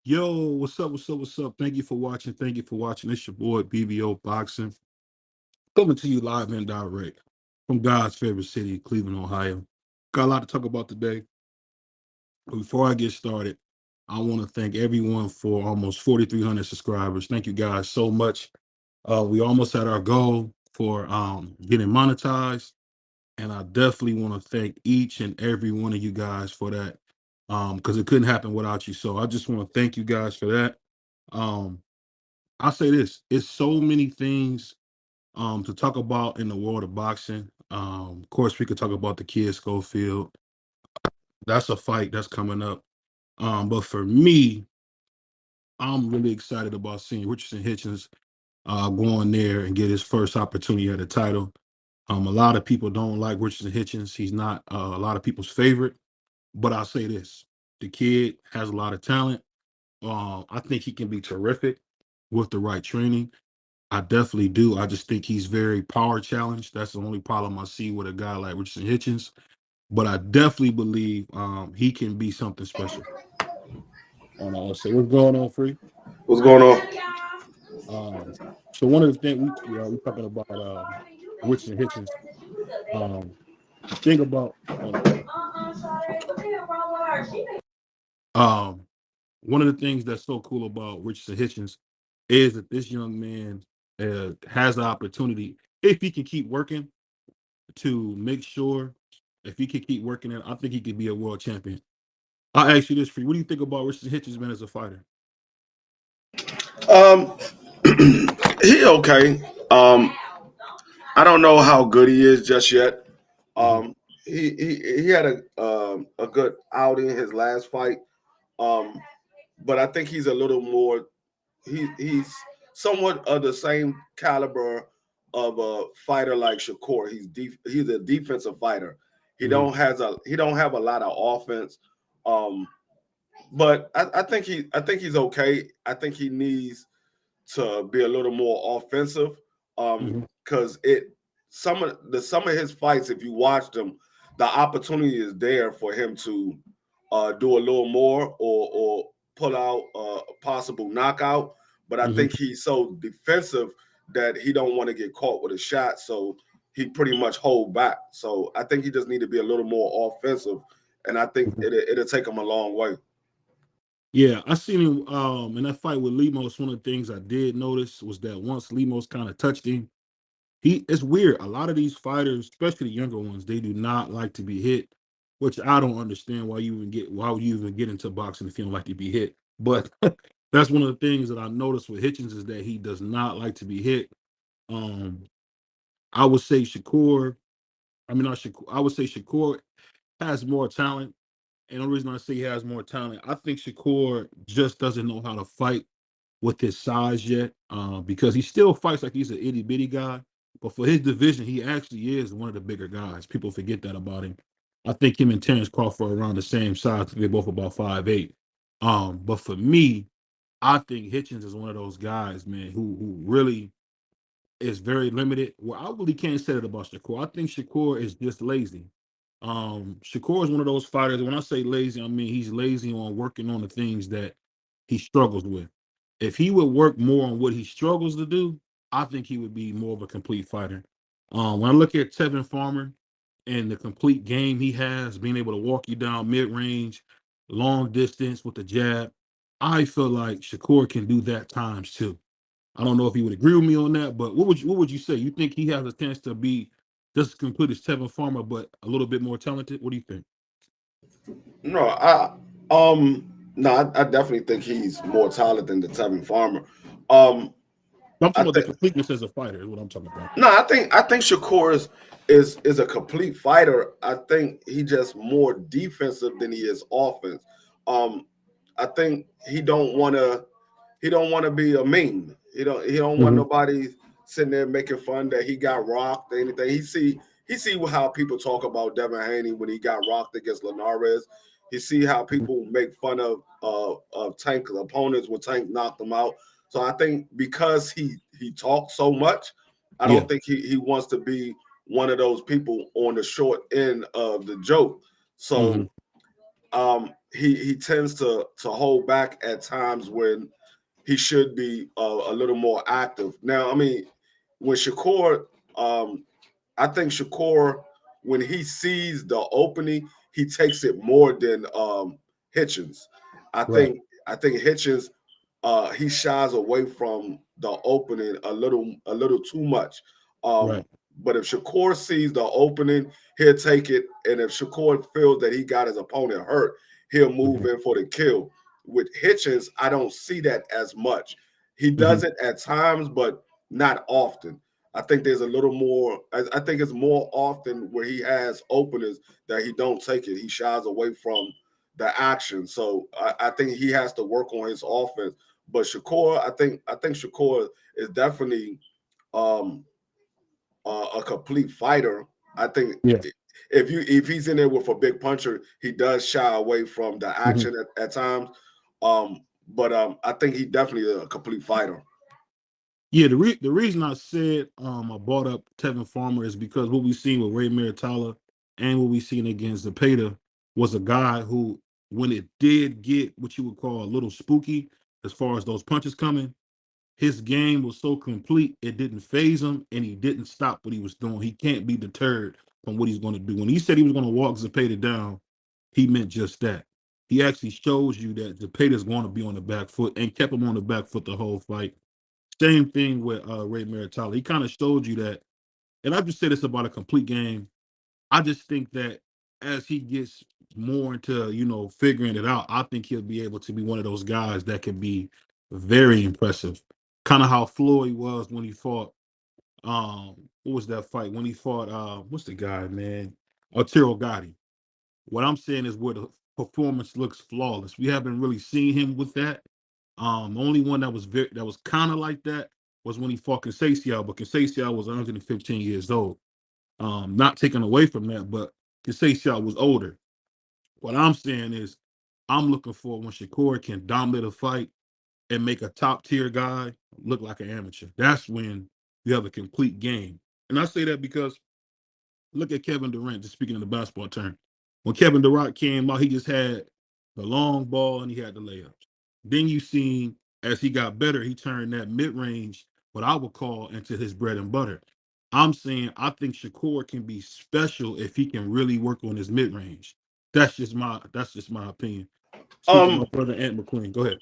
Yo, what's up? What's up? What's up? Thank you for watching. Thank you for watching. It's your boy BBO Boxing coming to you live and direct from God's favorite city, Cleveland, Ohio. Got a lot to talk about today. But before I get started, I want to thank everyone for almost 4,300 subscribers. Thank you guys so much. We almost had our goal for getting monetized, and I definitely want to thank each and every one of you guys for that, because it couldn't happen without you. So I just want to thank you guys for that. Um, I'll say this: it's so many things to talk about in the world of boxing. Of course, we could talk about the kid Schofield. That's a fight that's coming up. But for me, I'm really excited about seeing Richardson Hitchens go in there and get his first opportunity at a title. A lot of people don't like Richardson Hitchens. He's not a lot of people's favorite. But I'll say this: the kid has a lot of talent. I think he can be terrific with the right training. I definitely do. I just think he's very power challenged. That's the only problem I see with a guy like Richardson Hitchens. But I definitely believe he can be something special. And I'll say, what's going on, Free? What's going on? Um, so one of the things we talking about Richardson Hitchens. The thing about um, one of the things that's so cool about Richardson Hitchens is that this young man has the opportunity, if he can keep working, to make sure if he could keep working it, I think he could be a world champion. I'll ask you this, Free. What do you think about Richard Hitchens, man, as a fighter? Um, he okay. I don't know how good he is just yet. Mm-hmm. He had a good outing in his last fight. Um, but I think he's a little more. He's somewhat of the same caliber of a fighter like Shakur. He's a defensive fighter. Mm-hmm. He don't have a lot of offense. Um, but I think he's okay. I think he needs to be a little more offensive. Mm-hmm. Because it some of his fights, if you watch them, the opportunity is there for him to do a little more or pull out a possible knockout. But I Mm-hmm. think he's so defensive that he don't want to get caught with a shot, so he pretty much hold back. So I think he just need to be a little more offensive, and I think Mm-hmm. it'll take him a long way. Yeah, I seen him in that fight with Lemos. One of the things I did notice was that once Lemos kind of touched him, it's weird. A lot of these fighters, especially the younger ones, they do not like to be hit, which I don't understand why would you even get into boxing if you don't like to be hit. But that's one of the things that I noticed with Hitchens is that he does not like to be hit. Um, I would say Shakur, I mean not Shakur, I would say Shakur has more talent. And the reason I say he has more talent, I think Shakur just doesn't know how to fight with his size yet, because he still fights like he's an itty bitty guy. But for his division, he actually is one of the bigger guys. People forget that about him. I think him and Terrence Crawford are around the same size. They're both about 5'8". But for me, I think Hitchens is one of those guys, man, who really is very limited. Well, I really can't say that about Shakur. I think Shakur is just lazy. Shakur is one of those fighters. When I say lazy, I mean he's lazy on working on the things that he struggles with. If he would work more on what he struggles to do, I think he would be more of a complete fighter. When I look at Tevin Farmer and the complete game he has, being able to walk you down mid range, long distance with the jab, I feel like Shakur can do that times two. I don't know if he would agree with me on that, but what would you say? You think he has a chance to be just as complete as Tevin Farmer, but a little bit more talented? What do you think? No, I definitely think he's more talented than the Tevin Farmer. Um, I'm talking I about the think completeness as a fighter. Is what I'm talking about. no, I think Shakur is a complete fighter. I think he just more defensive than he is offense. Um, I think he don't want to be a meme. He don't want Hmm. nobody sitting there making fun that he got rocked or anything. He see how people talk about Devin Haney when he got rocked against Linares. He see how people make fun of Tank's opponents when Tank knocked him out. So I think because he talks so much, I Yeah. don't think he wants to be one of those people on the short end of the joke. Hmm. So he tends to hold back at times when he should be a little more active. Now, I mean, when Shakur, um, I think Shakur, when he sees the opening, he takes it more than Hitchens. I Right. think I think Hitchens he shies away from the opening a little too much. Right. But if Shakur sees the opening, he'll take it. And if Shakur feels that he got his opponent hurt, he'll move Hmm. in for the kill. With Hitchens, I don't see that as much. He Hmm. does it at times, but not often. I think there's a little more. I think it's more often where he has openers that he don't take it. He shies away from the action. So I think he has to work on his offense. But Shakur, I think Shakur is definitely um, a complete fighter. I think Yeah. if he's in there with a big puncher, he does shy away from the Hmm. action at times. But I think he definitely is a complete fighter. Yeah, the reason I said I brought up Tevin Farmer is because what we seen with Ray Maritala and what we seen against Zepeda was a guy who, when it did get what you would call a little spooky as far as those punches coming, his game was so complete it didn't phase him and he didn't stop what he was doing. He can't be deterred from what he's going to do. When he said he was going to walk Zepeda down, he meant just that. He actually shows you that Zepeda's going to be on the back foot and kept him on the back foot the whole fight. Same thing with Ray Maritala. He kind of showed you that. And I just say this about a complete game. I just think that as he gets more into, figuring it out, I think he'll be able to be one of those guys that can be very impressive. Kind of how Floyd was when he fought what was that fight? When he fought what's the guy, man? Arturo Gotti. What I'm saying is where the performance looks flawless. We haven't really seen him with that. The only one that was kind of like that was when he fought Conceição, but Conceição was 115 years old. Not taken away from that, but Conceição was older. What I'm saying is, I'm looking for when Shakur can dominate a fight and make a top tier guy look like an amateur. That's when you have a complete game. And I say that because look at Kevin Durant, just speaking in the basketball term. When Kevin Durant came out, he just had the long ball and he had the layups. Then you seen as he got better, he turned that mid range, what I would call, into his bread and butter. I'm saying I think Shakur can be special if he can really work on his mid range. That's just my opinion. Speaking of Um, my brother Ant McQueen, go ahead.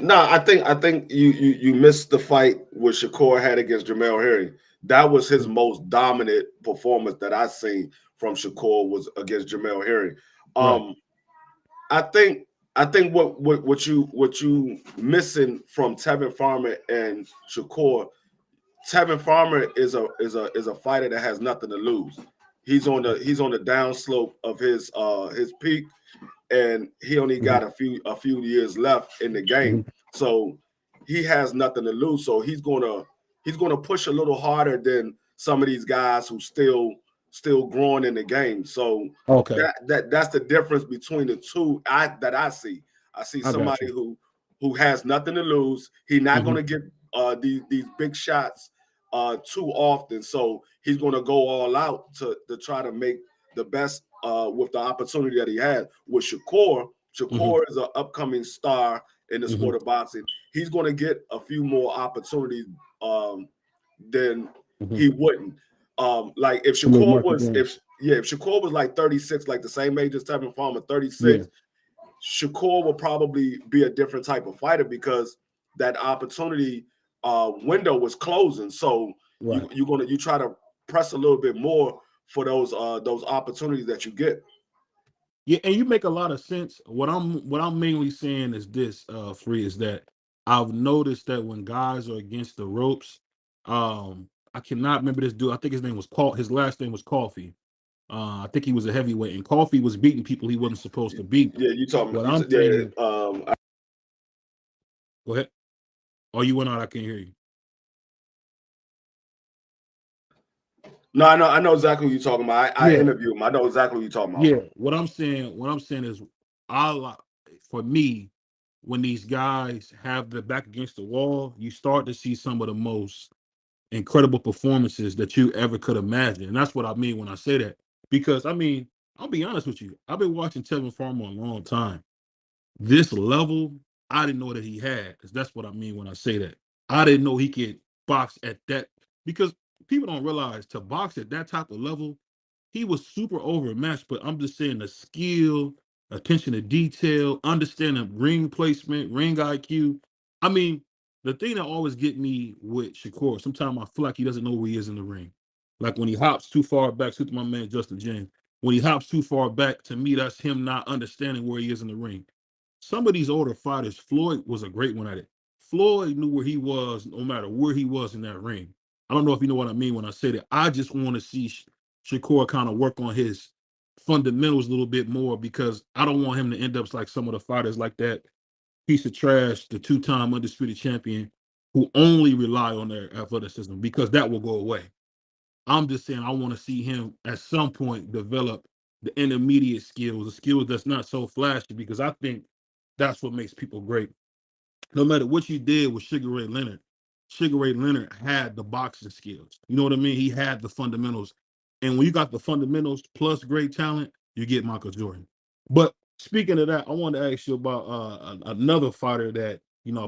no, I think you missed the fight with Shakur had against Jamel Herring. That was his most dominant performance that I seen from Shakur was against Jamel Herring. Right. Um, I think I think what you missing from Tevin Farmer and Shakur. Tevin Farmer is a fighter that has nothing to lose. He's on the downslope of his peak, and he only Mm-hmm. got a few years left in the game. Mm-hmm. So he has nothing to lose. So he's gonna push a little harder than some of these guys who still growing in the game. So Okay, that's the difference between the two that I see. I see I got somebody you. who has nothing to lose. He's not Mm-hmm. gonna get these big shots too often. So he's gonna go all out to try to make the best with the opportunity that he had. With Shakur, Mm-hmm. Shakur is an upcoming star in the Mm-hmm. sport of boxing. He's going to get a few more opportunities um, than Mm-hmm. he wouldn't. Like if To make Shakur market was gains. if Shakur was like 36, like the same age as Tevin Farmer, Yeah. 36, Shakur will probably be a different type of fighter because that opportunity window was closing. So Right. you try to press a little bit more for those opportunities that you get. Yeah, and you make a lot of sense. What I'm mainly saying is this, Free, is that I've noticed that when guys are against the ropes, I cannot remember this dude. I think his name was his last name was Coffee. I think he was a heavyweight, and Coffee was beating people he wasn't supposed to beat. Yeah, you talking What you I'm yeah. saying, go ahead. Oh, you went out, I can't hear you. No, I know exactly what you're talking about. I Yeah, interview him. I know exactly what you're talking about. yeah. What I'm saying is I like for me, when these guys have their back against the wall, you start to see some of the most incredible performances that you ever could imagine. And that's what I mean when I say that. Because I mean, I'll be honest with you. I've been watching Tevin Farmer a long time. This level, I didn't know that he had. Because that's what I mean when I say that. I didn't know he could box at that, because people don't realize to box at that type of level, he was super overmatched. But I'm just saying the skill, attention to detail, understanding ring placement, ring IQ. I mean, the thing that always get me with Shakur, sometimes I feel like he doesn't know where he is in the ring. Like when he hops too far back, to my man Justin James. When he hops too far back, to me, that's him not understanding where he is in the ring. Some of these older fighters, Floyd was a great one at it. Floyd knew where he was no matter where he was in that ring. I don't know if you know what I mean when I say that. I just want to see Shakur kind of work on his fundamentals a little bit more, because I don't want him to end up like some of the fighters like that piece of trash, the two-time undisputed champion, who only rely on their athleticism, because that will go away. I'm just saying I want to see him at some point develop the intermediate skills, the skills that's not so flashy, because I think that's what makes people great. No matter what you did with Sugar Ray Leonard, Sugar Ray Leonard had the boxing skills. You know what I mean? He had the fundamentals. And when you got the fundamentals plus great talent, you get Michael Jordan. But speaking of that, I wanted to ask you about another fighter that,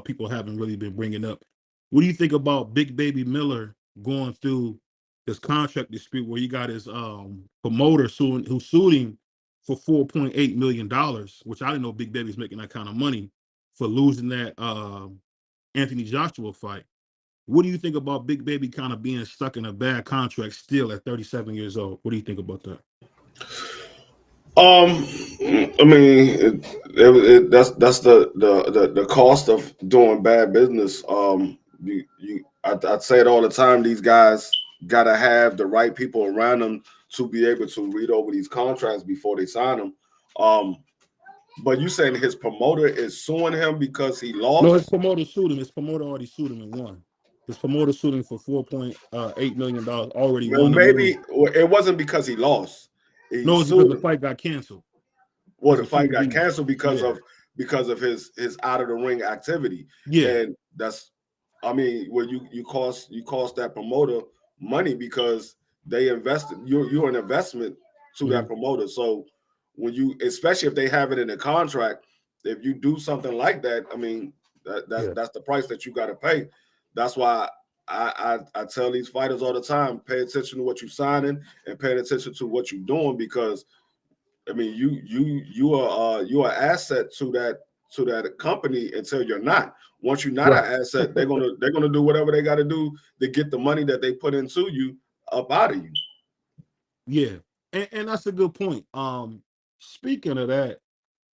people haven't really been bringing up. What do you think about Big Baby Miller going through his contract dispute where he got his promoter who sued him for $4.8 million, which I didn't know Big Baby's making that kind of money for losing that Anthony Joshua fight. What do you think about Big Baby kind of being stuck in a bad contract still at 37 years old? What do you think about that? I mean, that's the cost of doing bad business. I'd say it all the time. These guys gotta have the right people around them to be able to read over these contracts before they sign them. Um, but you saying his promoter is suing him because he No, his lost? promoter sued him. His promoter already sued him and won. His promoter sued him for $4.8 million. Already Well, won the money. maybe it wasn't because he lost. He No, it's because sued the him. fight got canceled Well, because the of too fight many got beats. canceled Yeah, because of his out of the ring activity, yeah, and that's, I mean, well, you cost that promoter money because they invested. You're an investment to that mhm, promoter. So when you, especially if they have it in the contract, if you do something like that, I mean, yeah, that's the price that you got to pay. That's why I tell these fighters all the time: pay attention to what you're signing and pay attention to what you're doing, because I mean, you are asset to that company until you're not. Once you're not an right. asset, they're gonna do whatever they got to do to get the money that they put into you up out of you. Yeah, and that's a good point. Speaking of that,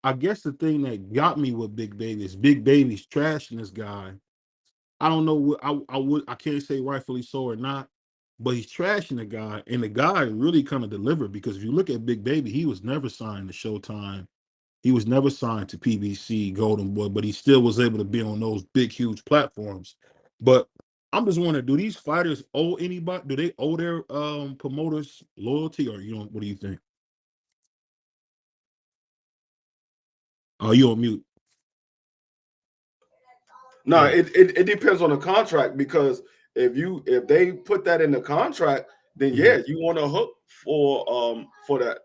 I guess the thing that got me with Big Baby is Big Baby's trashing this guy. I don't know what I can't say rightfully so or not, but he's trashing the guy, and the guy really kind of delivered, because if you look at Big Baby, he was never signed to Showtime. He was never signed to PBC, Golden Boy, but he still was able to be on those big, huge platforms. But I'm just wondering, do these fighters owe anybody? Do they owe their promoters loyalty, or you know, what do you think? Oh, you on mute? No, Oh, it depends on the contract, because if they put that in the contract, then mhm. yeah, you want a hook for that.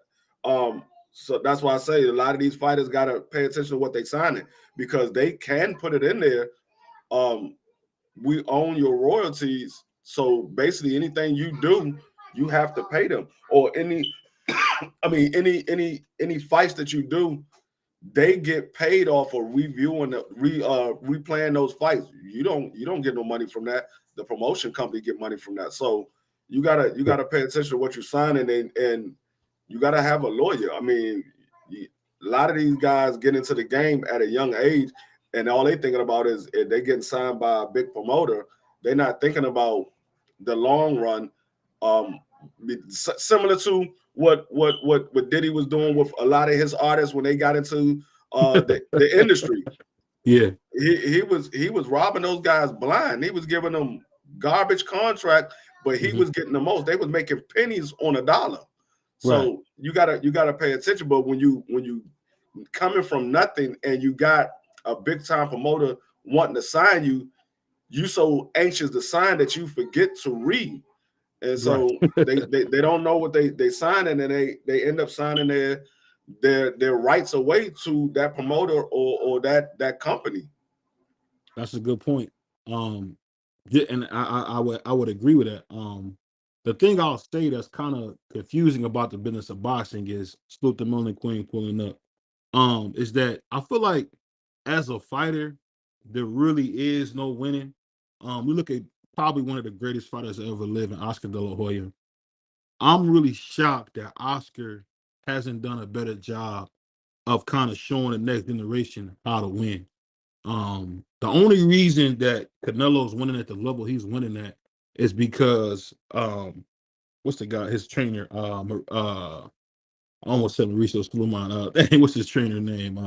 So that's why I say a lot of these fighters gotta pay attention to what they signing, because they can put it in there. Um, we own your royalties. So basically, anything you do, you have to pay them. Or I mean, any fights that you do, they get paid off of reviewing replaying those fights. You don't get no money from that. The promotion company get money from that. So you gotta pay attention to what you're signing, and you gotta have a lawyer. I mean, a lot of these guys get into the game at a young age, and all they thinking about is if they getting signed by a big promoter. They're not thinking about the long run. Um, Similar to what Diddy was doing with a lot of his artists when they got into the industry. Yeah, He was robbing those guys blind. He was giving them garbage contract, but he mhm, was getting the most. They was making pennies on a dollar. right. So you gotta pay attention. But when you coming from nothing and you got a big time promoter wanting to sign you, you so anxious to sign that you forget to read. and Right. so they don't know what they sign, and then they end up signing their rights away to that promoter or that company. That's a good point. And I would agree with that. The thing I'll say that's kind of confusing about the business of boxing is Salute the Melon Queen pulling up. Is that I feel like as a fighter, there really is no winning. We look at probably one of the greatest fighters to ever live, in Oscar De La Hoya. I'm really shocked that Oscar hasn't done a better job of kind of showing the next generation how to win. The only reason that Canelo's winning at the level he's winning at is because what's the guy, his trainer, I almost said Mauricio Sulaiman. Dang, what's his trainer name?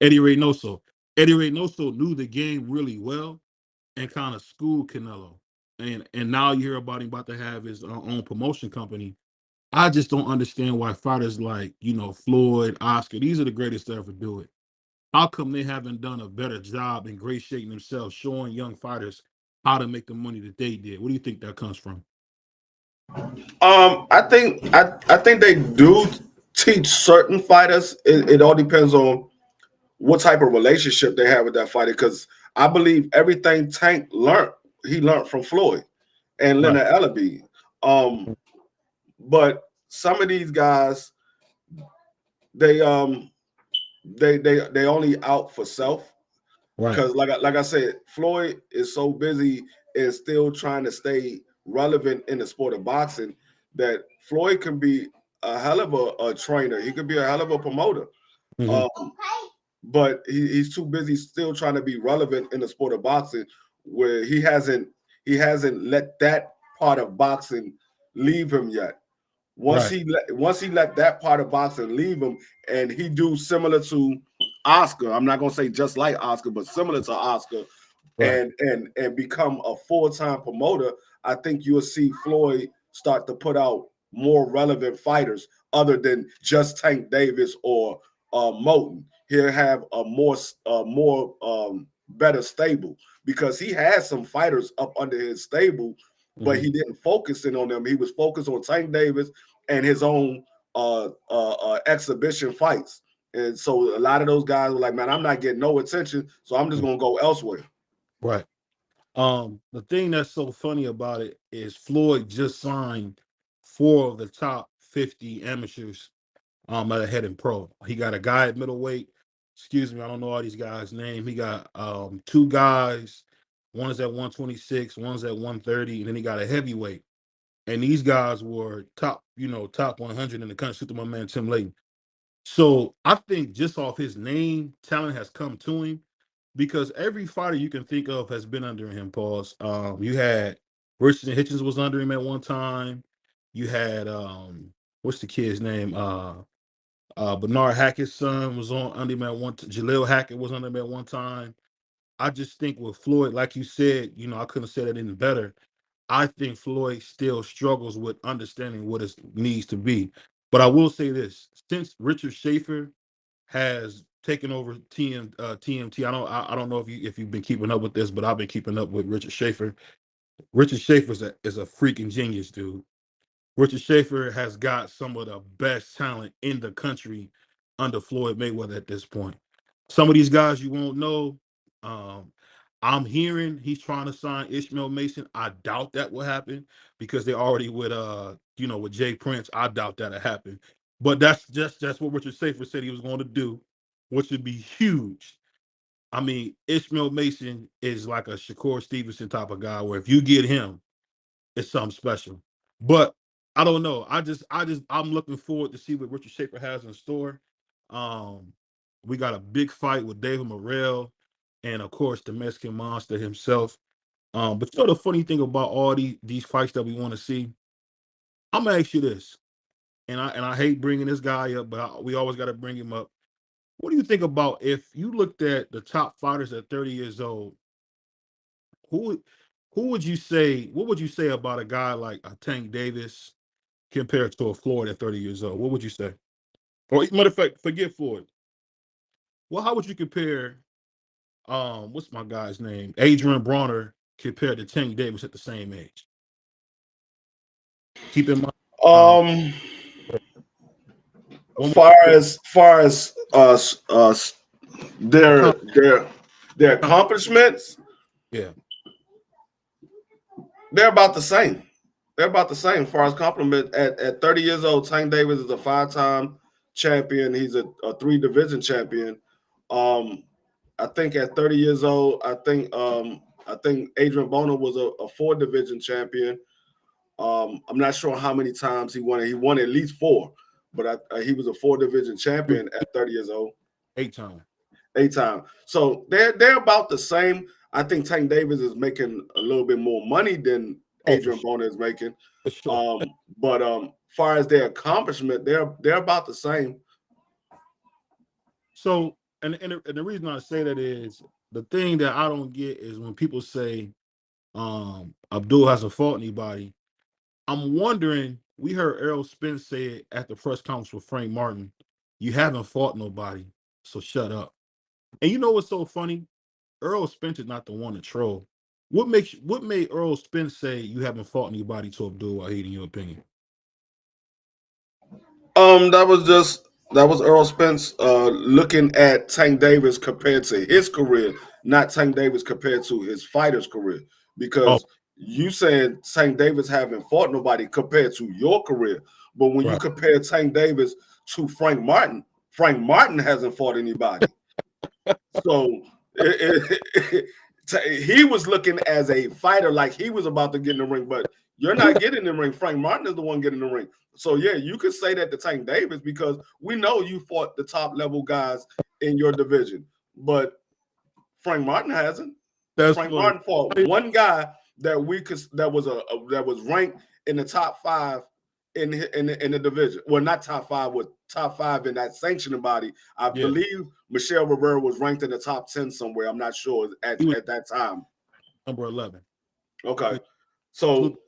Eddie Reynoso. Eddie Reynoso knew the game really well and kind of schooled Canelo. And now you hear about him about to have his own promotion company. I just don't understand why fighters like, Floyd, Oscar, these are the greatest to ever do it. How come they haven't done a better job ingratiating themselves, showing young fighters how to make the money that they did? What do you think that comes from? I think they do teach certain fighters. It all depends on what type of relationship they have with that fighter. Because I believe everything Tank learned, he learned from Floyd and Right. Leonard Ellaby. Um, but some of these guys, they they only out for self. Right. Because like I said, Floyd is so busy and still trying to stay relevant in the sport of boxing that Floyd can be a hell of a trainer. He could be a hell of a promoter. Hmm. Um, but he's too busy still trying to be relevant in the sport of boxing, where he hasn't let that part of boxing leave him yet. Once Right. he let that part of boxing leave him, and he do similar to Oscar. I'm not gonna say just like Oscar, but similar to Oscar, Right. and become a full-time promoter. I think you'll see Floyd start to put out more relevant fighters other than just Tank Davis or Moten. He'll have a more better stable because he has some fighters up under his stable, but Hmm. he didn't focus in on them. He was focused on Tank Davis and his own exhibition fights. And so a lot of those guys were like, man, I'm not getting no attention, so I'm just gonna go elsewhere. Right. The thing that's so funny about it is Floyd just signed four of the top 50 amateurs at a head and pro. He got a guy at middleweight. Excuse me, I don't know all these guys' name. He got two guys. One is at 126, one's at 130, and then he got a heavyweight. And these guys were top 100 in the country. To my man Tim Layton. So I think just off his name, talent has come to him because every fighter you can think of has been under him. Pause. You had Richardson Hitchens was under him at one time. You had what's the kid's name? Bernard Hackett's son was on under him at one. Jaleel Hackett was under him at one time. I just think with Floyd, like you said, I couldn't have said it any better. I think Floyd still struggles with understanding what it needs to be. But I will say this: since Richard Schaefer has taken over TMT, I don't know if you've been keeping up with this, but I've been keeping up with Richard Schaefer. Richard Schaefer is a freaking genius, dude. Richard Schaefer has got some of the best talent in the country under Floyd Mayweather at this point. Some of these guys you won't know. Um, I'm hearing he's trying to sign Ishmael Mason. I doubt that will happen because they're already with Jay Prince. I doubt that'll happen. But that's what Richard Schaefer said he was going to do, which would be huge. I mean, Ishmael Mason is like a Shakur Stevenson type of guy where if you get him, it's something special. But I don't know. I'm looking forward to see what Richard Schaefer has in store. Um, we got a big fight with David Morrell, and of course the Mexican Monster himself. But the funny thing about all these fights that we want to see, I'm gonna ask you this, and I hate bringing this guy up, but we always got to bring him up. What do you think about if you looked at the top fighters at 30 years old? Who who would you say? What would you say about a guy like a Tank Davis compared to a Floyd at 30 years old? What would you say? Or matter of fact, forget Floyd. Well, how would you compare what's my guy's name? Adrian Bronner compared to Tank Davis at the same age. Keep in mind, um, Um, one more far as their account. their their accomplishments, Yeah, they're about the same. They're about the same. As far as compliment, at 30 years old, Tank Davis is a 5-time champion. He's a 3 division champion. Um, I think at 30 years old, I think Adrian Bona was a 4 division champion. I'm not sure how many times he won it. He won at least 4, but he was a 4 division champion at 30 years old. 8 time. 8 time. So they're about the same. I think Tank Davis is making a little bit more money than Oh, for Adrian sure, Bona is making. for sure. But far as their accomplishment, they're about the same. So, and the reason I say that is the thing that I don't get is when people say Abdul hasn't fought anybody. I'm wondering. We heard Errol Spence say it at the press conference with Frank Martin. You haven't fought nobody, so shut up. And you know what's so funny? Earl Spence is not the one to troll. What made Earl Spence say you haven't fought anybody to Abdul Wahid in your opinion? That was Earl Spence looking at Tank Davis compared to his career, not Tank Davis compared to his fighter's career. Oh, Because you saying Tank Davis haven't fought nobody compared to your career, but when you right. compare Tank Davis to Frank Martin hasn't fought anybody. So he was looking as a fighter, like he was about to get in the ring, but you're not getting in the ring. Frank Martin is the one getting in the ring. So yeah, you could say that to Tank Davis because we know you fought the top level guys in your division, but Frank Martin hasn't. That's Frank funny. Martin fought one guy that we could that was ranked in the top 5 in the division. Well, not top 5, with top 5 in that sanctioning body. I Yeah, believe Michelle Rivera was ranked in the top 10 somewhere. I'm not sure he was at that time. number 11. Okay, So, so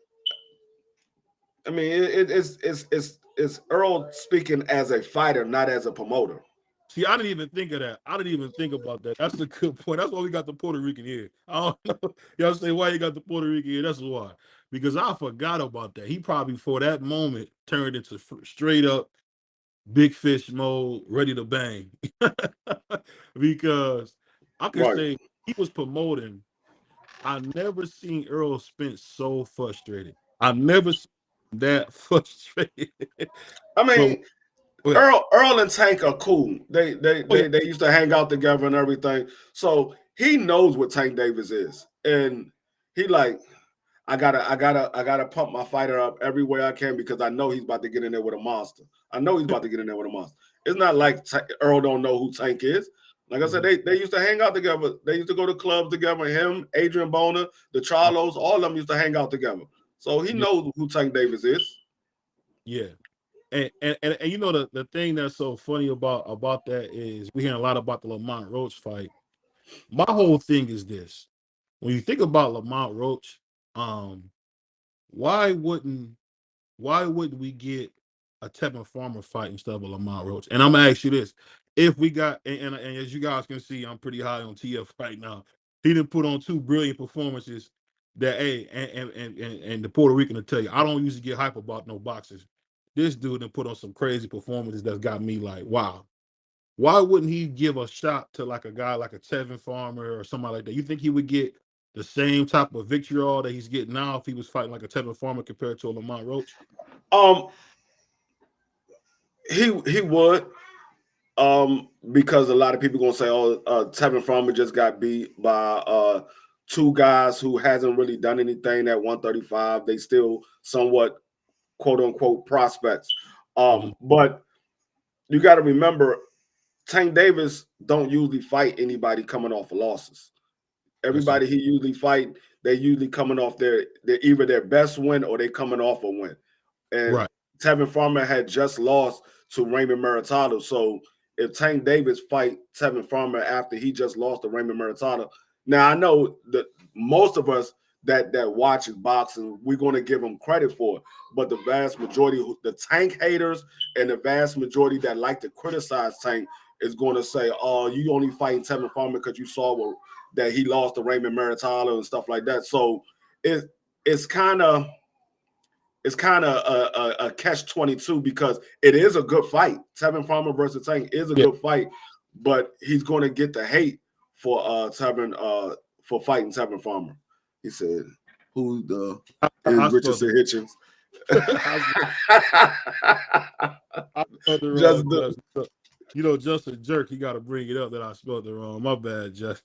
I mean, it's Earl speaking as a fighter, not as a promoter. see, I didn't even think of that. I didn't even think about that. That's a good point. That's why we got the Puerto Rican here. I don't know. Y'all say why you got the Puerto Rican here? That's why. Because I forgot about that. He probably for that moment turned into straight up big fish mode, ready to bang. Because I could Right. say he was promoting. I never seen Earl Spence so frustrated. I never seen that frustrated. I But mean, yeah, Earl and Tank are cool. They they oh yeah, they they used to hang out together and everything. So he knows what Tank Davis is, and he like I gotta pump my fighter up every way I can because I know he's about to get in there with a monster. I know he's about to get in there with a monster. It's not like Earl don't know who Tank is. Like I said, mhm, they used to hang out together. They used to go to clubs together. Him, Adrian Bona, the mhm, Charlos, all of them used to hang out together. So he yeah, knows who Tank Davis is. yeah. And you know the thing that's so funny about that is we hearing a lot about the Lamont Roach fight. My whole thing is this: when you think about Lamont Roach, um, why wouldn't why wouldn't we get a Tevin Farmer fight instead of a Lamont Roach? And I'm gonna ask you this: if we got and as you guys can see, I'm pretty high on TF right now. He didn't put on 2 brilliant performances. That hey, and the Puerto Rican will tell you, I don't usually get hype about no boxers. This dude done put on some crazy performances that's got me like, wow. Why wouldn't he give a shot to like a guy like a Tevin Farmer or somebody like that? You think he would get the same type of vitriol that he's getting now if he was fighting like a Tevin Farmer compared to a Lamont Roach? Um, he would. Because a lot of people gonna say, "Oh, Tevin Farmer just got beat by 2 guys who hasn't really done anything at 135. They still somewhat quote unquote prospects." Mhm. But you got to remember, Tank Davis don't usually fight anybody coming off of losses. Yes, sir. Everybody he usually fight, they usually coming off their either their best win or they coming off a win. And Right. Tevin Farmer had just lost to Raymond Maritado. So if Tank Davis fight Tevin Farmer after he just lost to Raymond Maritado, now I know that most of us that watches boxing, we're going to give him credit for it. But the vast majority, the Tank haters and the vast majority that like to criticize Tank is going to say, "Oh, you only fighting Tevin Farmer because you saw that he lost to Raymond Maritado and stuff like that." So it it's kind of it's kind of a catch-22 because it is a good fight. Tevin Farmer versus Tank is a Yeah, good fight, but he's going to get the hate for Tevin for fighting Tevin Farmer. He said, "Who the is I spelled Richardson it. Hitchens?" I, I spelled it Just wrong, the, Just. You know, just a jerk. He got to bring it up that I spelled it wrong. My bad, Just.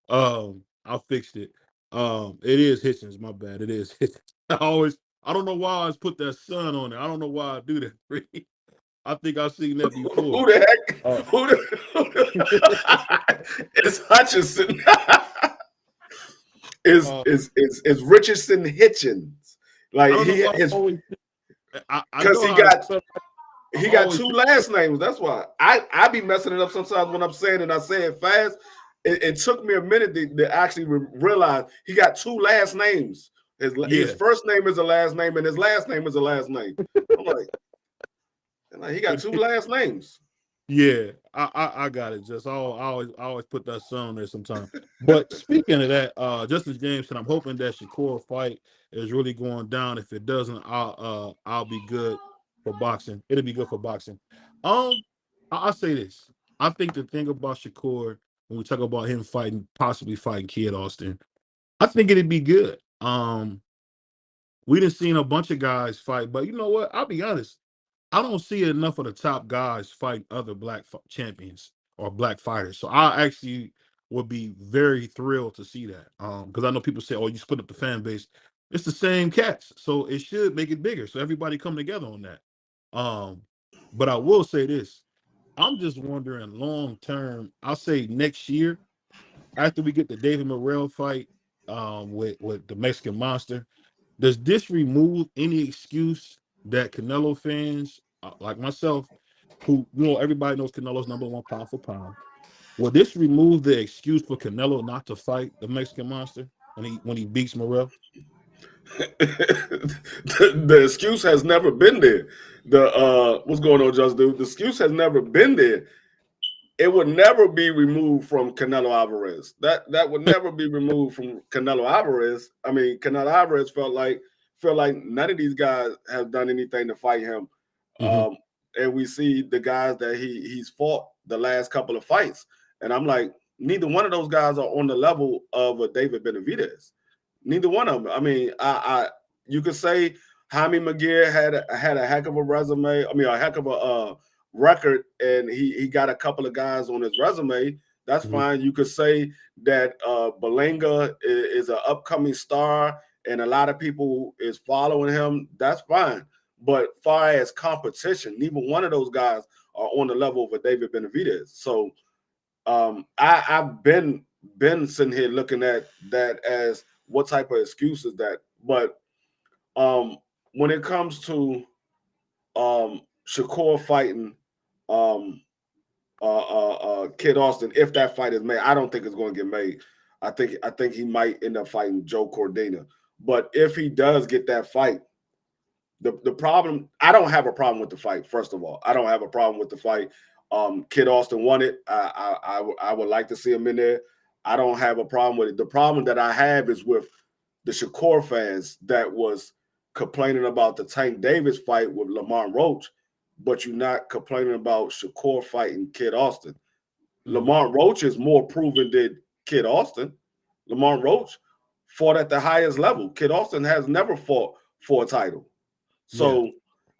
I fixed it. It is Hitchens. My bad. It is Hitchens. I don't know why I always put that son on it. I don't know why I do that. I think I've seen that before. who the heck? Uh, It's Hutchinson. uh, Is Richardson Hitchens? I Like don't know he why his I because know how to spell. I he got always two last names. That's why I be messing it up sometimes when I'm saying it. I say it fast. It took me a minute to actually realize he got two last names. His yeah. first name is a last name, and his last name is a last name. I'm like he got two last names. Yeah, I got it. Just I always put that son on there sometime. But speaking of that, Justice Jameson, I'm hoping that Shakur fight is really going down. If it doesn't, I'll be good for boxing. It'll be good for boxing. Um, I'll say this. I think the thing about Shakur when we talk about him fighting, possibly fighting Kid Austin, I think it'd be good. We done seen a bunch of guys fight, but you know what? I'll be honest. I don't see enough of the top guys fight other black champions or black fighters. So I actually would be very thrilled to see that. Because I know people say, "Oh, you split up the fan base." It's the same cats, so it should make it bigger. So everybody come together on that. Um, but I will say this: I'm just wondering long term. I'll say next year after we get the David Morrell fight with the Mexican Monster, does this remove any excuse that Canelo fans like myself, who everybody knows Canelo's #1 pound for pound, will this remove the excuse for Canelo not to fight the Mexican Monster when he beats Morrell? The excuse has never been there. The what's going on, Just Dude? The excuse has never been there. It would never be removed from Canelo Alvarez. That would never be removed from Canelo Alvarez. I mean, Canelo Alvarez felt like none of these guys have done anything to fight him. Hmm. And we see the guys that he's fought the last couple of fights, and I'm like, neither one of those guys are on the level of a David Benavidez. Neither one of them. I mean, I you could say Jaime McGear had a heck of a resume. I mean, a heck of a record, and he got a couple of guys on his resume. That's Hmm. fine. You could say that Belenga is an upcoming star, and a lot of people is following him. That's fine. But far as competition, neither one of those guys are on the level of a David Benavidez. So I've been sitting here looking at that as what type of excuse is that. But when it comes to Shakur fighting um, Kid Austin, if that fight is made, I don't think it's going to get made. I think he might end up fighting Joe Cordina. But if he does get that fight, the problem, I don't have a problem with the fight. First of all, I don't have a problem with the fight. Kid Austin won it. I would like to see him in there. I don't have a problem with it. The problem that I have is with the Shakur fans that was complaining about the Tank Davis fight with Lamont Roach, but you're not complaining about Shakur fighting Kid Austin. Hmm. Lamont Roach is more proven than Kid Austin. Lamont Roach fought at the highest level. Kid Austin has never fought for a title. Yeah. So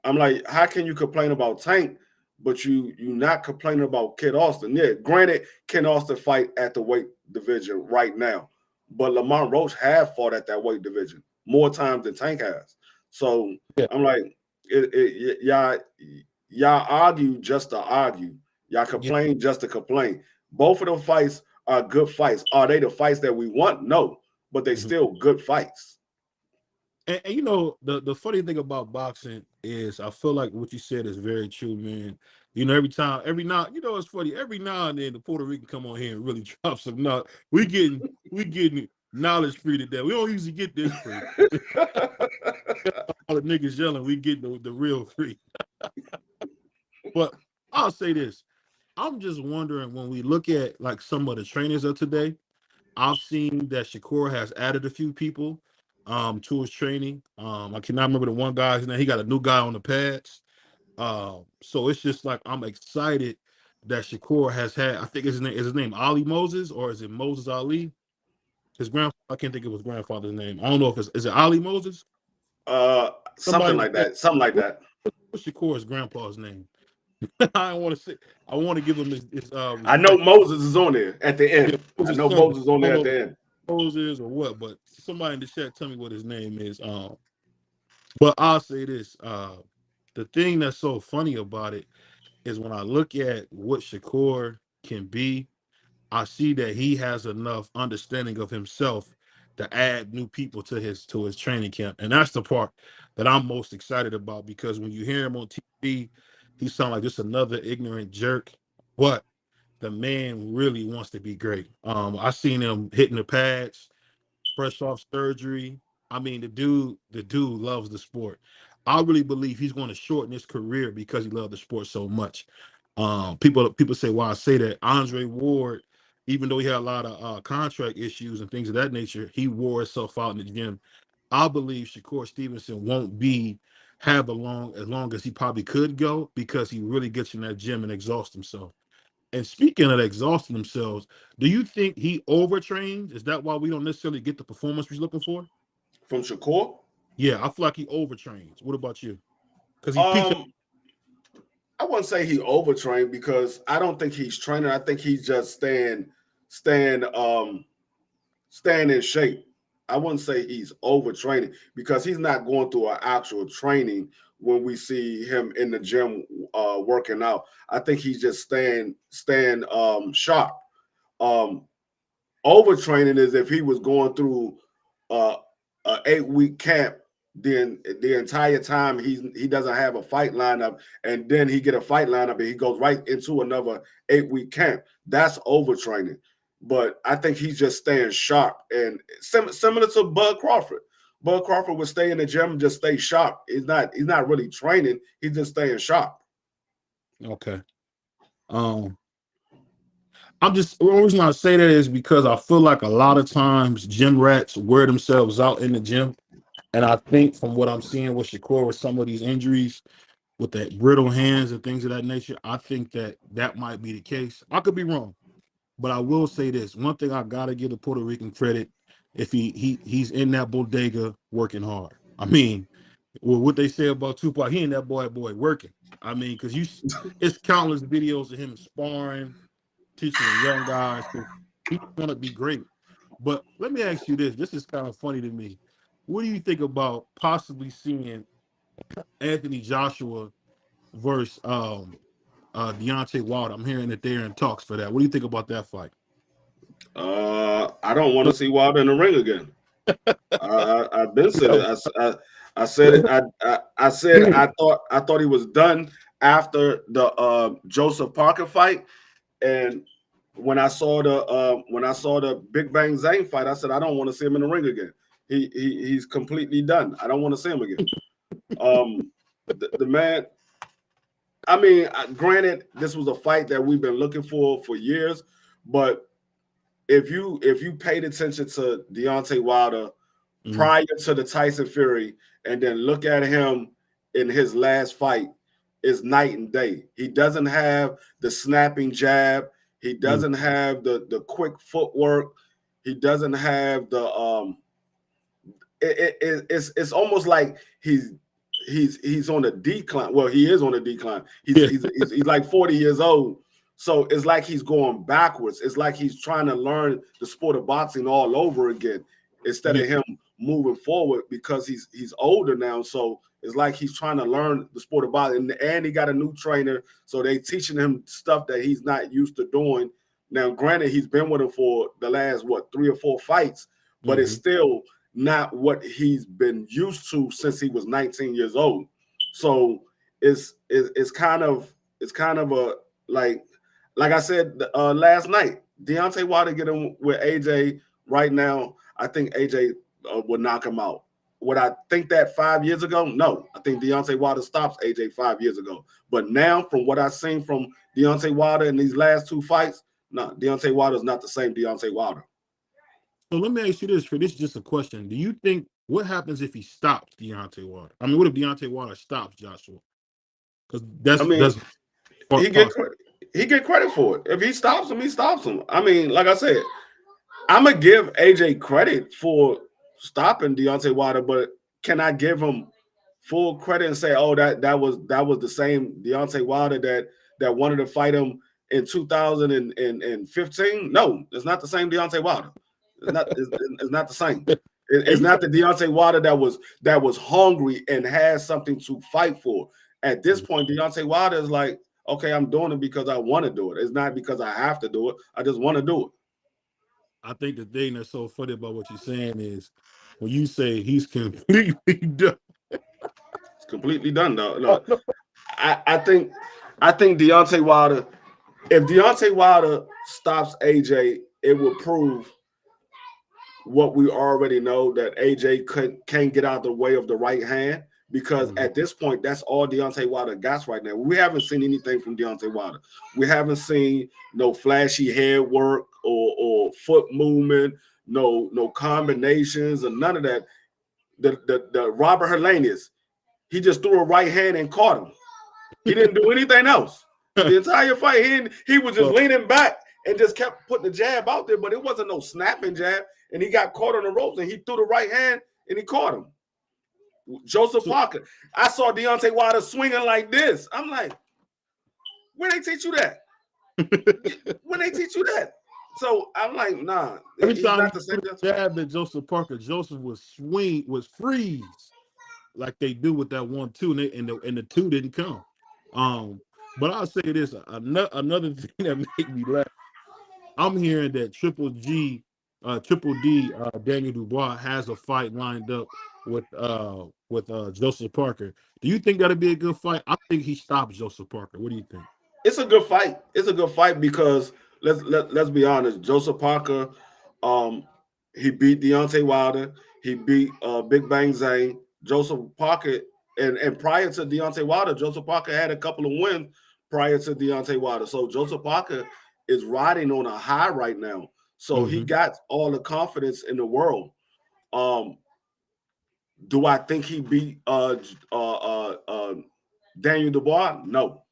I'm like, how can you complain about Tank, but you not complaining about Kid Austin? Yeah, granted, Kid Austin fight at the weight division right now, but Lamont Roach have fought at that weight division more times than Tank has. So Yeah. I'm like, y'all argue just to argue. Y'all Yeah. complain just to complain. Both of them fights are good fights. Are they the fights that we want? No, but they Mhm. still good fights. And the funny thing about boxing is I feel like what you said is very true, man. Every now, it's funny. Every now and then, the Puerto Rican come on here and really drop some knowledge. We getting knowledge free today. We don't usually get this free. All the niggas yelling, we get the real free. But I'll say this: I'm just wondering when we look at like some of the trainers of today. I've seen that Shakur has added a few people. to his training. I cannot remember the one guy's name. He got a new guy on the pads. So it's just like I'm excited that Shakur has had. I think is his name Ali Moses or is it Moses Ali? His grand I can't think of his grandfather's name. I don't know if is it Ali Moses. Something Somebody like said, that. Something like that. what's Shakur's grandpa's name? I don't want to say. I want to give him his I know respect. Moses is on there at the Yeah, end. I Moses' know son. Moses is on I don't there at know if the end. Moses or what, but somebody in the chat tell me what his name is. But I'll say this: the thing that's so funny about it is when I look at what Shakur can be, I see that he has enough understanding of himself to add new people to his training camp, and that's the part that I'm most excited about because when you hear him on TV, he sounds like just another ignorant jerk, but the man really wants to be great. I seen him hitting the pads fresh off surgery. I mean, the dude loves the sport. I really believe he's going to shorten his career because he loved the sport so much. People say why I say that. Andre Ward, even though he had a lot of contract issues and things of that nature, he wore himself out in the gym. I believe Shakur Stevenson won't be have as long as he probably could go because he really gets in that gym and exhausts himself. And speaking of exhausting themselves, do you think he overtrains? Is that why we don't necessarily get the performance we're looking for? From Shakur. Yeah, I feel like he overtrains. What about you? Because he peaks. Um, I wouldn't say he overtrained because I don't think he's training. I think he's just staying staying in shape. I wouldn't say he's overtraining because he's not going through an actual training when we see him in the gym working out. I think he's just staying sharp. Um, Overtraining is if he was going through uh, a 8 week camp, then the entire time he doesn't have a fight lineup, and then he get a fight lineup and he goes right into another 8 week camp. That's overtraining. But I think he's just staying sharp and similar to Bud Crawford. Bud Crawford would stay in the gym and just stay sharp. He's not really training. He's just staying sharp. Okay. Um, I'm just the only reason I say that is because I feel like a lot of times gym rats wear themselves out in the gym. And I think from what I'm seeing with Shakur with some of these injuries, with that brittle hands and things of that nature, I think that that might be the case. I could be wrong. But I will say this: one thing I gotta give the Puerto Rican credit, if he's in that bodega working hard. I mean, well, what they say about Tupac, he and that boy working. I mean, because it's countless videos of him sparring, teaching the young guys. He's gonna be great. But let me ask you this: this is kind of funny to me. What do you think about possibly seeing Anthony Joshua versus Deontay Wilder? I'm hearing that they're in talks for that. What do you think about that fight? I don't want to see Wilder in the ring again. I've been said it. Yo, I said it. I said I thought he was done after the Joseph Parker fight, and when I saw the Big Bang Zane fight, I said I don't want to see him in the ring again. He's completely done. I don't want to see him again. Um, the man. I mean, granted, this was a fight that we've been looking for years, but if you paid attention to Deontay Wilder Mhm. prior to the Tyson Fury, and then look at him in his last fight, is night and day. He doesn't have the snapping jab. He Mhm. doesn't have the quick footwork. He doesn't have the it's almost like he's on a decline. Well, he is on a decline. He's Yeah. he's he's, he's like 40 years old. So it's like he's going backwards. It's like he's trying to learn the sport of boxing all over again instead Yeah. of him moving forward because he's older now. So it's like he's trying to learn the sport of boxing. And he got a new trainer. So they teaching him stuff that he's not used to doing. Now, granted, he's been with him for the last 3 or 4 fights, but it's Hmm. still not what he's been used to since he was 19 years old. So it's kind of a like I said last night, Deontay Wilder getting with AJ right now. I think AJ would knock him out. Would I think that 5 years ago? No, I think Deontay Wilder stops AJ 5 years ago. But now, from what I've seen from Deontay Wilder in these last 2 fights, no, Deontay Wilder is not the same Deontay Wilder. So let me ask you this: for this is just a question. Do you think What happens if he stops Deontay Wilder? I mean, what if Deontay Wilder stops Joshua? Because I mean, that's he get possible. credit. He get credit for it. If he stops him, he stops him. I mean, like I said, I'm gonna give AJ credit for stopping Deontay Wilder, but can I give him full credit and say, oh, that was the same Deontay Wilder that wanted to fight him in 2015? No, it's not the same Deontay Wilder. It's not the same. And It's you not said, the Deontay Wilder that was hungry and had something to fight for. At this point, Deontay Wilder is like, okay, I'm doing it because I want to do it. It's not because I have to do it. I just want to do it. I think the thing that's so funny about what you're saying is when you say he's completely done. It's completely done, though. Oh, No, no. I think Deontay Wilder. If Deontay Wilder stops AJ, it will prove what we already know, that AJ can't get out of the way of the right hand, because Mhm. at this point, that's all Deontay Wilder got right now. We haven't seen anything from Deontay Wilder. We haven't seen no flashy head work or foot movement, no combinations or none of that. The Robert Helenius, he just threw a right hand and caught him. He didn't do anything else. The entire fight, he was just Well, leaning back and just kept putting the jab out there, but it wasn't no snapping jab. And he got caught on the ropes, and he threw the right hand and he caught him. Joseph so Parker. I saw Deontay Wilder swinging like this. I'm like, where they teach you that? When they teach you that? So I'm like, nah, every he's time not he the same. threw the jab at Joseph Parker, Joseph was freeze like they do with that 1-2, and the two didn't come. Um, but I'll say this: another thing that made me laugh. I'm hearing that Triple D, Daniel Dubois has a fight lined up with Joseph Parker. Do you think that'd be a good fight? I think he stops Joseph Parker. What do you think? It's a good fight. It's a good fight because let's be honest. Joseph Parker, um, he beat Deontay Wilder. He beat Big Bang Zane. Joseph Parker, and prior to Deontay Wilder, Joseph Parker had a couple of wins prior to Deontay Wilder. So Joseph Parker is riding on a high right now. So he Hmm. got all the confidence in the world. Um, do I think he beat Daniel Dubois? No.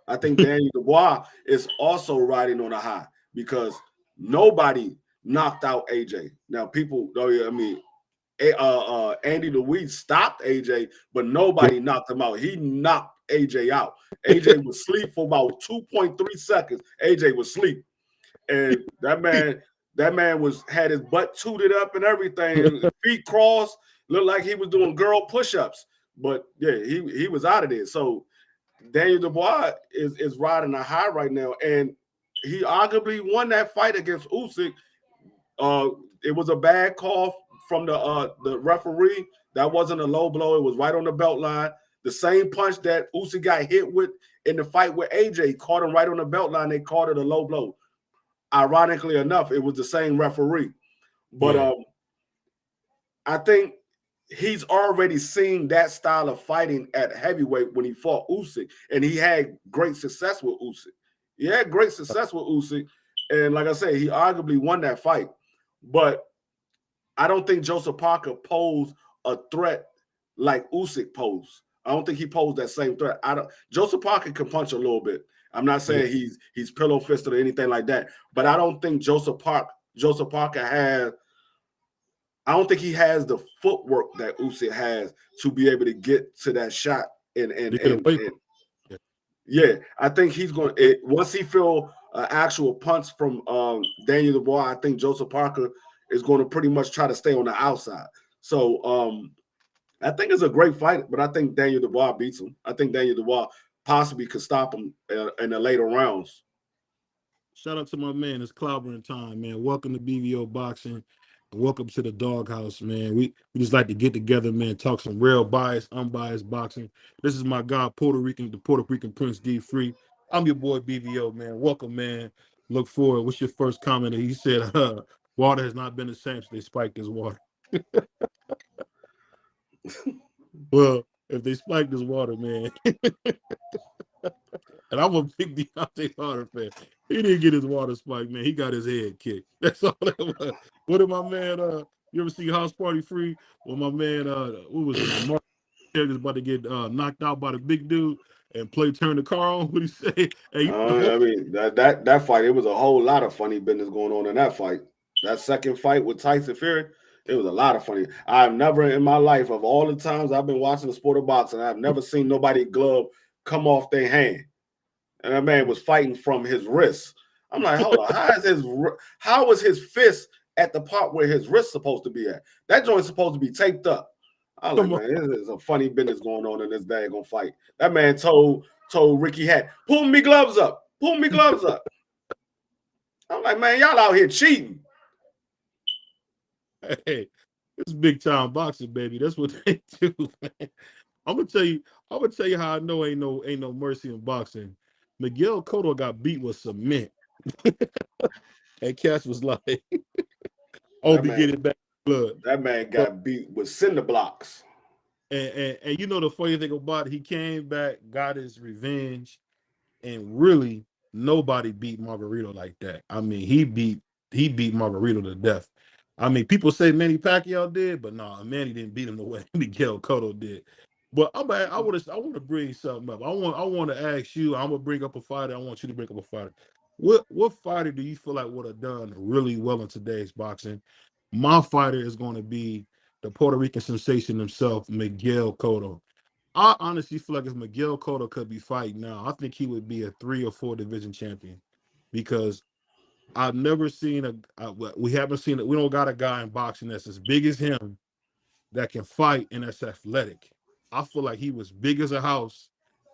I think Daniel Dubois is also riding on a high because nobody knocked out AJ. Now, people, I mean, Andy Louise stopped AJ, but Yeah. nobody knocked him out. He knocked AJ out. AJ was asleep for about 2.3 seconds. AJ was asleep, and that man was had his butt tooted up and everything, feet crossed, looked like he was doing girl push-ups. But yeah, he was out of there. So Daniel Dubois is riding a high right now, and he arguably won that fight against Usyk. Uh, it was a bad call from the referee. That wasn't a low blow. It was right on the belt line. The same punch that Usyk got hit with in the fight with AJ caught him right on the belt line. They called it a low blow. Ironically enough, it was the same referee. But Yeah. I think he's already seen that style of fighting at heavyweight when he fought Usyk, and he had great success with Usyk. He had great success with Usyk, and like I said, he arguably won that fight. But I don't think Joseph Parker posed a threat like Usyk posed. I don't think he posed that same threat. I don't. Joseph Parker can punch a little bit. I'm not Yeah. saying he's pillow fisted or anything like that, but I don't think Joseph Parker has. I don't think he has the footwork that Usyk has to be able to get to that shot. And and To get and, away and from it. yeah, I think he's going once he feel an actual punch from Daniel Dubois. I think Joseph Parker is going to pretty much try to stay on the outside. So I think it's a great fight, but I think Daniel Dubois beats him. I think Daniel Dubois possibly could stop him in the later rounds. Shout out to my man. It's clobbering time, man. Welcome to BVO Boxing. Welcome to the doghouse, man. We just like to get together, man, talk some real biased, unbiased boxing. This is my guy, the Puerto Rican Prince D Free. I'm your boy BVO, man. Welcome, man. Look forward. What's your first comment? He said, water has not been the same since they spiked this water. Well, if they spiked this water, man, and I'm a big Deontay Wilder fan. He didn't get his water spiked, man. He got his head kicked. That's all that was. What did my man You ever see House Party Free? Well, my man, what was it? Mark is about to get knocked out by the big dude and play turn the car on. What he say? Hey, the whole I mean that fight, it was a whole lot of funny business going on in that fight. That second fight with Tyson Fury, it was a lot of funny. I've never in my life, of all the times I've been watching the sport of boxing, I've never seen nobody glove come off their hand, and that man was fighting from his wrist. I'm like, hold on, how is his fist at the part where his wrist supposed to be at? That joint's supposed to be taped up. I'm like, come on. man, this is a funny business going on in this daggone fight. That man told Ricky Hat, pull me gloves up, pull me gloves up. I'm like, man, y'all out here cheating. Hey, it's big time boxing, baby. That's what they do, man. I'm gonna tell you. I'm gonna tell you how I know ain't no mercy in boxing. Miguel Cotto got beat with cement, and Cass was like, "I'll That be man, getting back blood." that man But got beat with cinder blocks. and you know the funny thing about it, he came back, got his revenge, and really nobody beat Margarito like that. I mean, he beat Margarito to death. I mean, people say Manny Pacquiao did, but no, Manny didn't beat him the way Miguel Cotto did. But I want to bring something up. I want to ask you. I'm gonna bring up a fighter. I want you to bring up a fighter. What fighter do you feel like would have done really well in today's boxing? My fighter is going to be the Puerto Rican sensation himself, Miguel Cotto. I honestly feel like if Miguel Cotto could be fighting now, I think he would be a 3 or 4 division champion because I've never seen we haven't seen it. We don't got a guy in boxing that's as big as him that can fight and that's athletic. I feel like he was big as a house,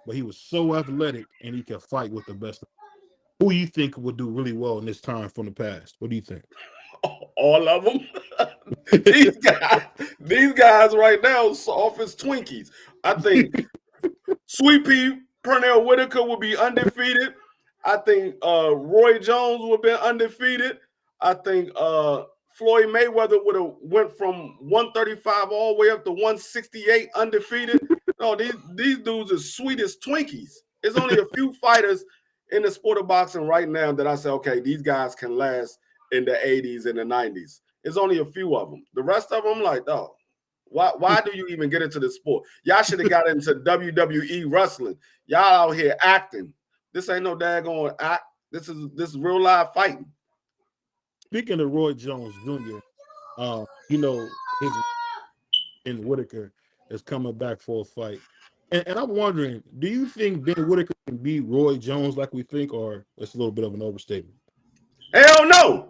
but he was so athletic and he could fight with the best. Who you think would do really well in this time from the past? What do you think? All of them. these guys, these guys right now, soft as Twinkies. I think Sweet Pea Pernell Whitaker will be undefeated. I think Roy Jones would have been undefeated. I think Floyd Mayweather would have went from 135 all the way up to 168 undefeated. No, these dudes are sweet as Twinkies. There's only a few fighters in the sport of boxing right now that I say, okay, these guys can last in the 80s and the 90s. There's only a few of them. The rest of them, like, oh, why do you even get into the sport? Y'all should have got into WWE wrestling. Y'all out here acting. This ain't no daggone act. This is real live fighting. Speaking of Roy Jones Jr., his Ben Whitaker is coming back for a fight. And I'm wondering, do you think Ben Whitaker can beat Roy Jones like we think, or it's a little bit of an overstatement? Hell no.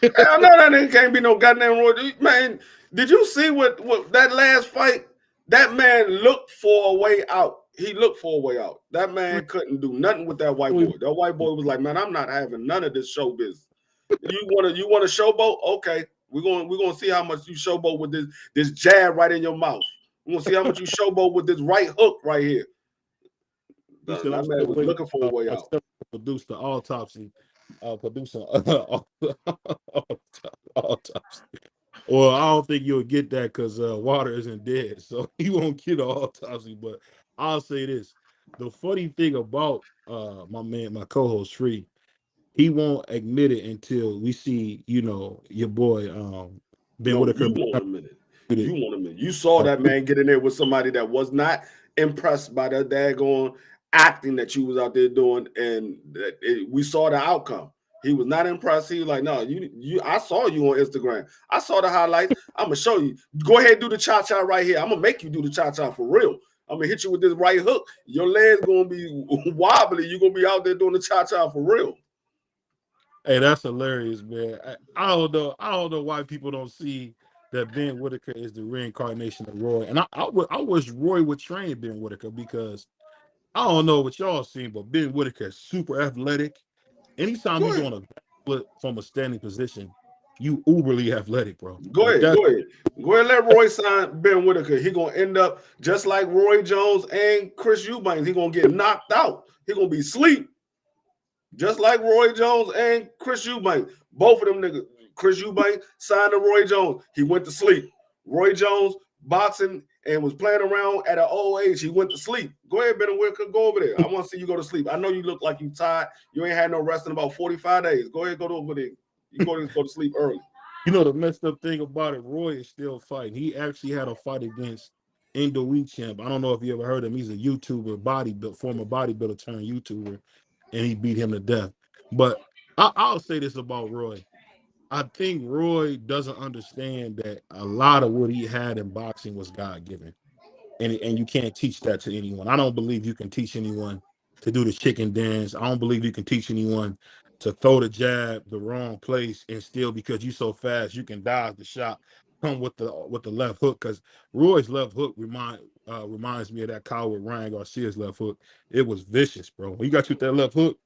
Hell no, that nigga can't be no goddamn Roy. Man, did you see what that last fight? That man looked for a way out. He looked for a way out. That man couldn't do nothing with that white boy. That white boy was like, man, I'm not having none of this showbiz. You want to showboat? Okay, we're gonna see how much you showboat with this jab right in your mouth. We're gonna see how much you showboat with this right hook right here. He That said, "I'm man still was waiting looking for a way out. to produce the autopsy, producing autopsy." Well, I don't think you'll get that because water isn't dead, so he won't get an autopsy. But I'll say this: the funny thing about my co-host Free, he won't admit it until we see, your boy Ben No, Whitaker you become want a minute. You it. want a minute. You saw that man get in there with somebody that was not impressed by the daggone acting that you was out there doing, and we saw the outcome. He was not impressed. He was like, "No, you. I saw you on Instagram. I saw the highlights. I'm gonna show you. Go ahead, and do the cha cha right here. I'm gonna make you do the cha cha for real. I'm gonna hit you with this right hook. Your legs gonna be wobbly. You gonna be out there doing the cha cha for real." Hey, that's hilarious, man. I don't know. I don't know why people don't see that Ben Whitaker is the reincarnation of Roy. And I wish Roy would train Ben Whitaker because I don't know what y'all seen, but Ben Whitaker is super athletic. Anytime Go he's ahead. on a flip from a standing position, you uberly athletic, bro. Go Like ahead, that. go ahead. Go ahead, let Roy sign Ben Whitaker. He gonna end up just like Roy Jones and Chris Eubanks. He gonna get knocked out. He gonna be asleep. Just like Roy Jones and Chris Eubanks. Both of them niggas. Chris Eubanks signed to Roy Jones. He went to sleep. Roy Jones boxing and was playing around at an old age. He went to sleep. Go ahead, Ben Whitaker. Go over there. I want to see you go to sleep. I know you look like you tired. You ain't had no rest in about 45 days. Go ahead, go over there. You go to sleep early. You know the messed up thing about it, Roy is still fighting. He actually had a fight against Indo champ. I don't know if you ever heard him. He's a YouTuber, former bodybuilder turned YouTuber, and he beat him to death. But I'll say this about Roy. I think Roy doesn't understand that a lot of what he had in boxing was God given, and you can't teach that to anyone. I don't believe you can teach anyone to do the chicken dance. I don't believe you can teach anyone to throw the jab the wrong place and still because you so fast you can dodge the shot, come with the left hook. Because Roy's left hook reminds me of that coward Ryan Garcia's left hook. It was vicious, bro. When you got you with that left hook,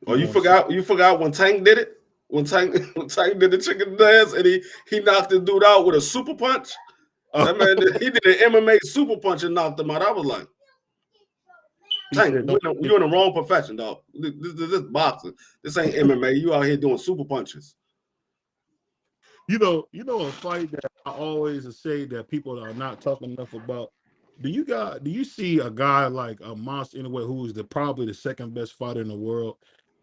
Oh, you going to sleep. you forgot when Tank did it? When Tank did the chicken dance and he knocked the dude out with a super punch. That man he did an MMA super punch and knocked him out. I was like, He Tank, said, "Don't." you're in the wrong profession, dog. This boxing. This ain't MMA. You out here doing super punches. You know a fight that I always say that people are not talking enough about. Do you see a guy like a Monster anyway who is probably the second best fighter in the world?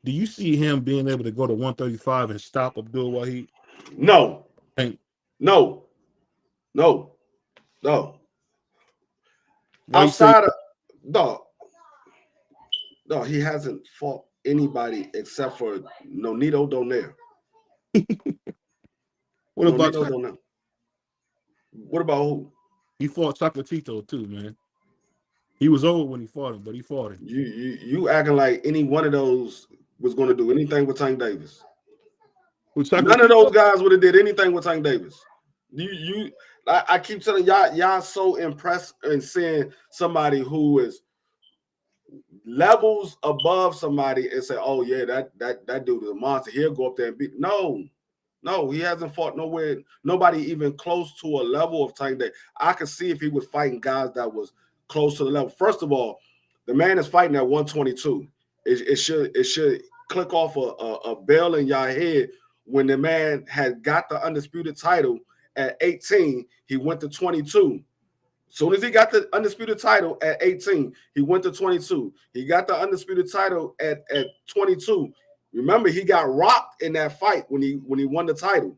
Do you see him being able to go to 135 and stop Abdul Wahid? No, And no, no, no. why you say Outside of dog, no, he hasn't fought anybody except for Nonito Donaire. what about Nonito Choc- Donaire. What about who? he fought Chocolatito too, man. He was old when he fought him, but he fought him. You acting like any one of those was going to do anything with Tank Davis. With None of Chocolatito, those guys would have did anything with Tank Davis. I keep telling y'all so impressed in seeing somebody who is levels above somebody and say, oh yeah, that dude is a monster. He'll go up there and beat. No, he hasn't fought nobody even close to a level of Tank Davis. I could see if he was fighting guys that was close to the level. First of all, the man is fighting at 122. It should click off a bell in your head when the man had got the undisputed title at 18. He went to 22. As soon as he got the undisputed title at 18, he went to 22. He got the undisputed title at 22. Remember, he got rocked in that fight when he won the title.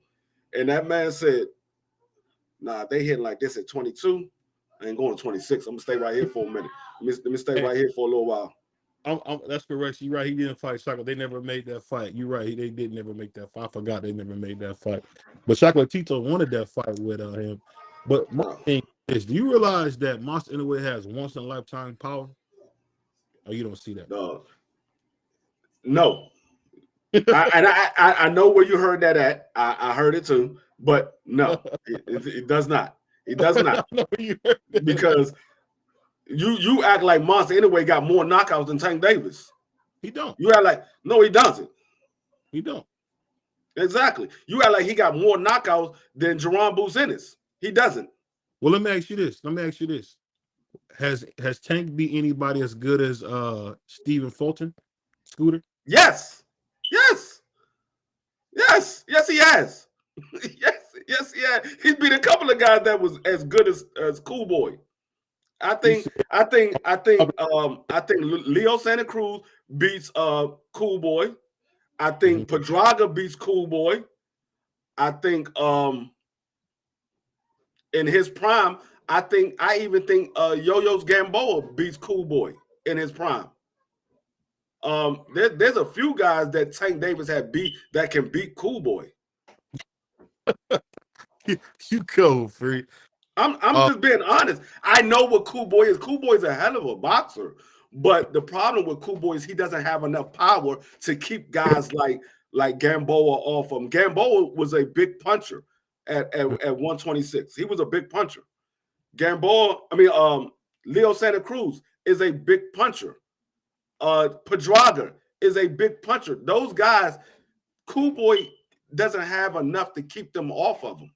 And that man said, nah, they hit like this at 22. I ain't going to 26. I'm going to stay right here for a minute. Let me stay hey, right here for a little while. that's correct. You're right. He didn't fight Chocolate. They never made that fight. You're right. They did never make that fight. I forgot they never made that fight. But Chocolatito wanted that fight with him. But my No. thing is, do you realize that Monster Inoue has once in a lifetime power? Or you don't see that? No. I know where you heard that at. I heard it too. But no, it does not. It does not. No, you heard that. Because you act like Monster anyway got more knockouts than Tank Davis. He don't. You act like no, he doesn't. He don't. Exactly. You act like he got more knockouts than Jerron Buzinis. He doesn't. Well, let me ask you this. Has Tank beat anybody as good as Stephen Fulton, Scooter? Yes. Yes. Yes. Yes, he has. yes, he has. He's beat a couple of guys that was as good as Cool Boy. I think Leo Santa Cruz beats Cool Boy. I think Pedraga beats Cool Boy. I think in his prime, I even think Yo-Yo's Gamboa beats Cool Boy in his prime. There's a few guys that Tank Davis had beat that can beat Cool Boy. You go, free. I'm just being honest. I know what Cool Boy is. Cool Boy is a hell of a boxer, but the problem with Cool Boy is he doesn't have enough power to keep guys like Gamboa off him. Gamboa was a big puncher at 126. He was a big puncher. Leo Santa Cruz is a big puncher. Pedraga is a big puncher. Those guys, Cool Boy doesn't have enough to keep them off of him.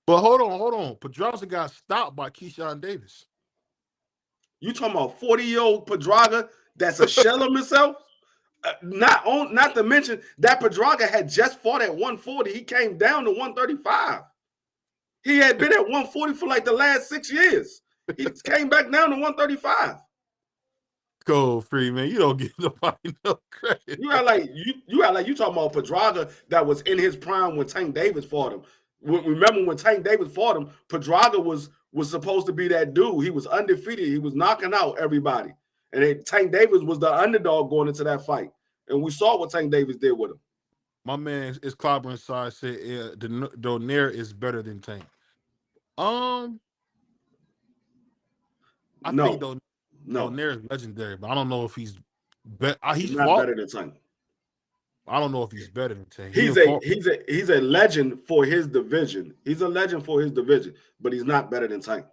But hold on. Pedraza got stopped by Keyshawn Davis. You talking about 40-year-old Pedraga that's a shell of himself? Not to mention that Pedraga had just fought at 140. He came down to 135. He had been at 140 for like the last 6 years. He came back down to 135. Cold free, man. You don't give nobody no credit. You act like you talking about Pedraga that was in his prime when Tank Davis fought him. Remember when Tank Davis fought him? Pedraga was supposed to be that dude. He was undefeated. He was knocking out everybody, and Tank Davis was the underdog going into that fight. And we saw what Tank Davis did with him. My man is Clobber inside said Donaire is better than Tank. I think No, no, Donaire is legendary, but I don't know if he's he's he's not fought. better than Tank. I don't know if he's better than Tank. He He's didn't a fought. he's a legend for his division. He's a legend for his division, but he's not better than Tank.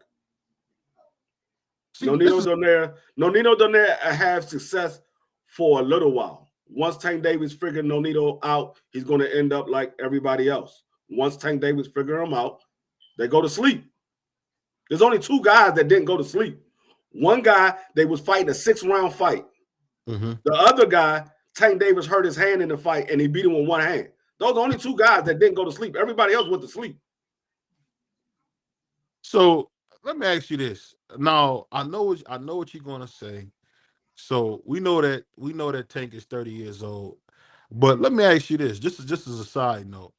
See, this is Nonito Donaire have success for a little while. Once Tank Davis figured Nonito out, he's going to end up like everybody else. Once Tank Davis figure him out, they go to sleep. There's only two guys that didn't go to sleep. One guy, they was fighting a 6-round fight. mm-hmm. The other guy, Tank Davis hurt his hand in the fight and he beat him with one hand. Those are the only two guys that didn't go to sleep. Everybody else went to sleep. So let me ask you this. Now I know what you're gonna say. So we know that Tank is 30 years old. But let me ask you this, just as a side note.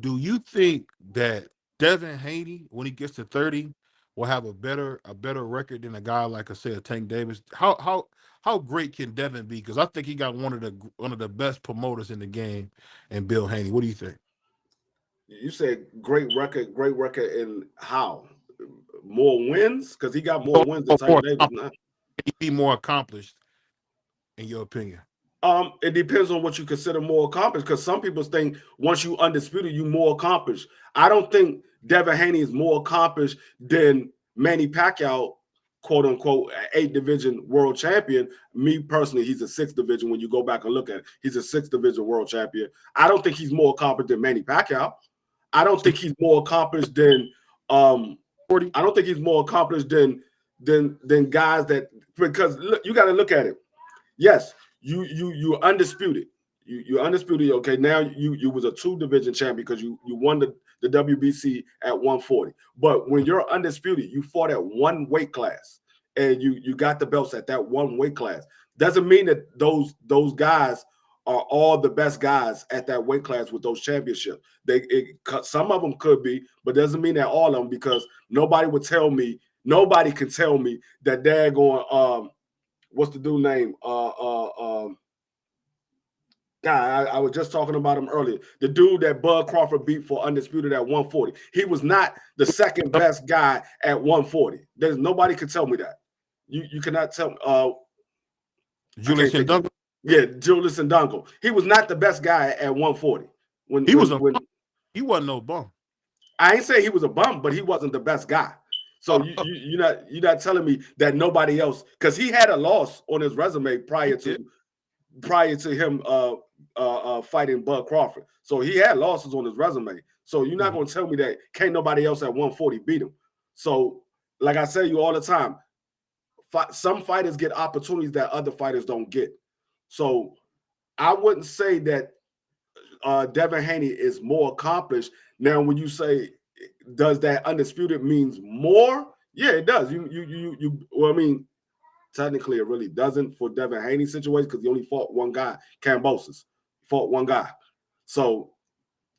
Do you think that Devin Haney, when he gets to 30, will have a better record than a guy like I said, Tank Davis? How great can Devin be? Because I think he got one of the best promoters in the game, and Bill Haney. What do you think? You said great record in how? More wins? Because he got more wins than More Tank Davis now. he be more accomplished, in your opinion? It depends on what you consider more accomplished. Because some people think once you undisputed, you more accomplished. I don't think Devin Haney is more accomplished than Manny Pacquiao, quote unquote, 8th division world champion. Me personally, he's a 6th division. When you go back and look at it, he's a 6th division world champion. I don't think he's more accomplished than Manny Pacquiao. I don't think he's more accomplished than 40. I don't think he's more accomplished than guys that, because look, you got to look at it. Yes, you're undisputed. You're undisputed. Okay, now you was a 2-division champion because you won the WBC at 140. But when you're undisputed, you fought at one weight class and you got the belts at that one weight class. Doesn't mean that those guys are all the best guys at that weight class with those championships. Some of them could be, but doesn't mean that all of them, because nobody can tell me that they're going what's the dude name? Guy, I was just talking about him earlier. The dude that Bud Crawford beat for undisputed at 140. He was not the second best guy at 140. There's nobody can tell me that. You cannot tell. Julius Indungle. Yeah, Julius Indungle. He was not the best guy at 140. He wasn't no bum. I ain't saying he was a bum, but he wasn't the best guy. So you're not telling me that nobody else, because he had a loss on his resume prior to him fighting Bud Crawford. So he had losses on his resume. So you're not going to tell me that can't nobody else at 140 beat him. So like I say you all the time, some fighters get opportunities that other fighters don't get. So I wouldn't say that Devin Haney is more accomplished. Now, when you say, does that undisputed means more? Yeah, it does. Well, I mean, technically, it really doesn't for Devin Haney's situation because he only fought one guy, Kambosos. Fought one guy. So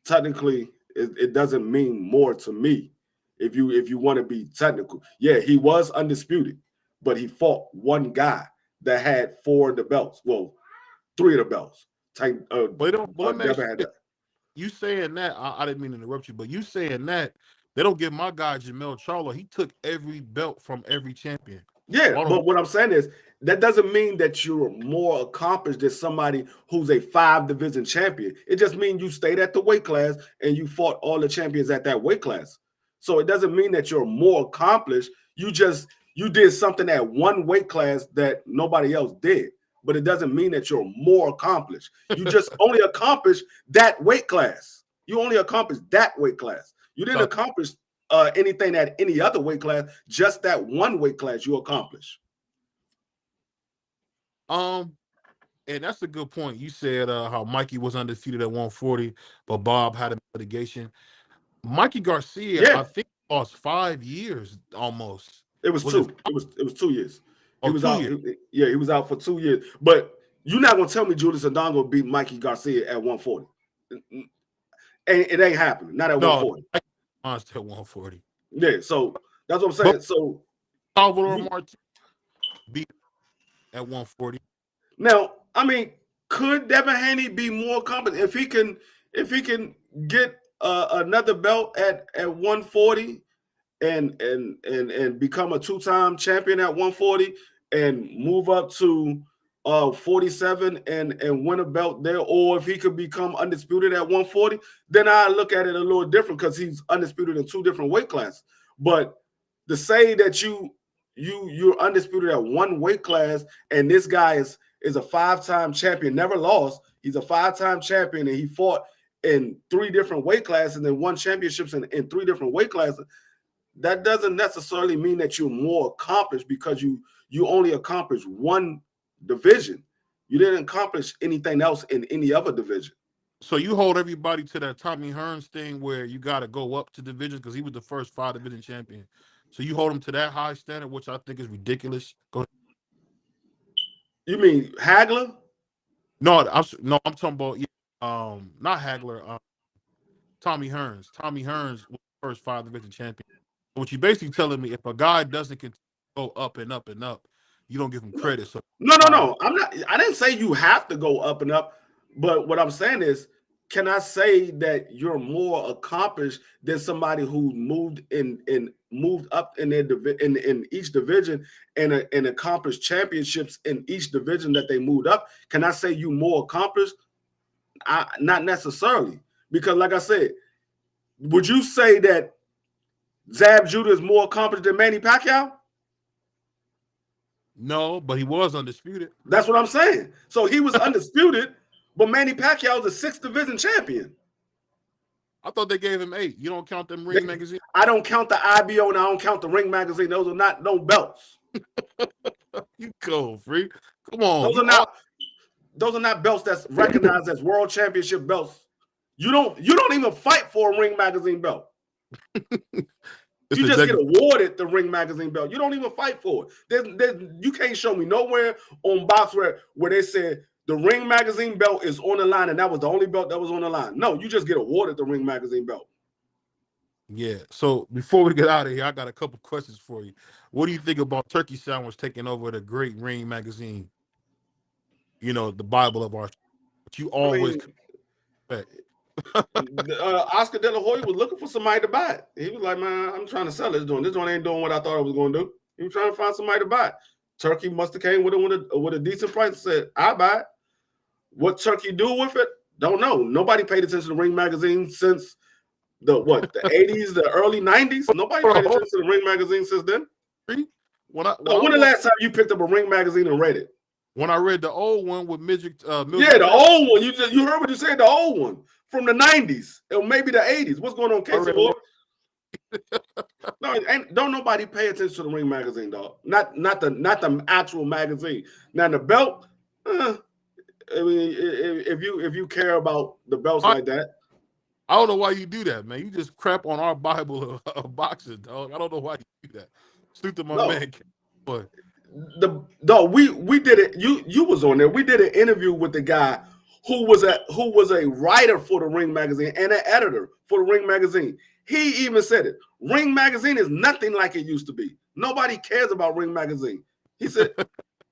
technically, it doesn't mean more to me. If you want to be technical, yeah, he was undisputed, but he fought one guy that had 4 of the belts. Well, 3 of the belts. You saying that, I didn't mean to interrupt you, but you saying that they don't give my guy Jamel Charlo. He took every belt from every champion. Yeah, but what I'm saying is that doesn't mean that you're more accomplished than somebody who's a 5-division champion. It just means you stayed at the weight class and you fought all the champions at that weight class. So it doesn't mean that you're more accomplished. You did something at one weight class that nobody else did. But it doesn't mean that you're more accomplished. You just only accomplished that weight class. You only accomplished that weight class. You didn't accomplish anything at any other weight class. Just that one weight class you accomplished. And that's a good point. You said how Mikey was undefeated at 140, but Bob had a litigation. Mikey Garcia, I think, lost 5 years almost. It was 2. It was 2 years. He Oh, was 2 out. years. Yeah, he was out for 2 years. But you're not gonna tell me Julius Indongo beat Mikey Garcia at 140. It ain't happening. Not at No, 140. I at 140. Yeah, so that's what I'm But saying. So Salvador you, Martinez beat at 140. now, I mean, could Devin Haney be more competent if he can get another belt at 140 and become a two-time champion at 140 and move up to 47 and win a belt there, or if he could become undisputed at 140, then I look at it a little different because he's undisputed in two different weight classes. But to say that you're undisputed at one weight class and this guy is a five-time champion, never lost. He's a five-time champion and he fought in three different weight classes and won championships in three different weight classes. That doesn't necessarily mean that you're more accomplished because you only accomplished one division. You didn't accomplish anything else in any other division. So you hold everybody to that Tommy Hearns thing where you got to go up to divisions because he was the first 5 division champion. So you hold him to that high standard, which I think is ridiculous. Go ahead. You mean Hagler? No, I'm talking about not Hagler, Tommy Hearns. Tommy Hearns was the first 5 division champion. What you basically telling me, if a guy doesn't continue to go up and up and up, you don't give him credit. So No. I'm not. I didn't say you have to go up and up, but what I'm saying is, can I say that you're more accomplished than somebody who moved up in their in each division and accomplished championships in each division that they moved up? Can I say you more accomplished? Not necessarily, because like I said, would you say that Zab Judah is more accomplished than Manny Pacquiao? no, but he was undisputed. That's what I'm saying. So he was undisputed, but Manny Pacquiao is a sixth division champion. I thought they gave him 8. You don't count them Ring magazine? I don't count the IBO and I don't count the Ring magazine. Those are not no belts. You cold, free. Come on. Those are not belts that's recognized as world championship belts. You don't even fight for a Ring magazine belt. You just get awarded the Ring magazine belt. You don't even fight for it. You can't show me nowhere on box where they said the Ring magazine belt is on the line and that was the only belt that was on the line. No, you just get awarded the Ring magazine belt. Yeah. So before we get out of here, I got a couple questions for you. What do you think about Turkey Sandwich taking over the great Ring magazine? You know, the Bible of our. But you always expect. Oscar De La Hoya was looking for somebody to buy it. He was like, man, I'm trying to sell this joint. This joint ain't doing what I thought it was going to do. He was trying to find somebody to buy it. Turkey must have came with a decent price and said, I buy it. What Turkey do with it? Don't know. Nobody paid attention to Ring magazine since the 80s, the early 90s. Nobody paid attention to the Ring magazine since then. When the last time you picked up a Ring magazine and read it? When I read the old one with midget, the old one. You heard what you said, the old one from the 90s or maybe the 80s. What's going on, Casey Boy? No, don't nobody pay attention to the Ring magazine, dog. Not the actual magazine. Now the belt, I mean, if you care about the belts like that, I don't know why you do that, man. You just crap on our Bible of boxing, dog. I don't know why you do that. Sleep to my man, but we did it. You was on there. We did an interview with the guy who was a writer for the Ring magazine and an editor for the Ring magazine. He even said it. Ring magazine is nothing like it used to be. Nobody cares about Ring magazine. He said,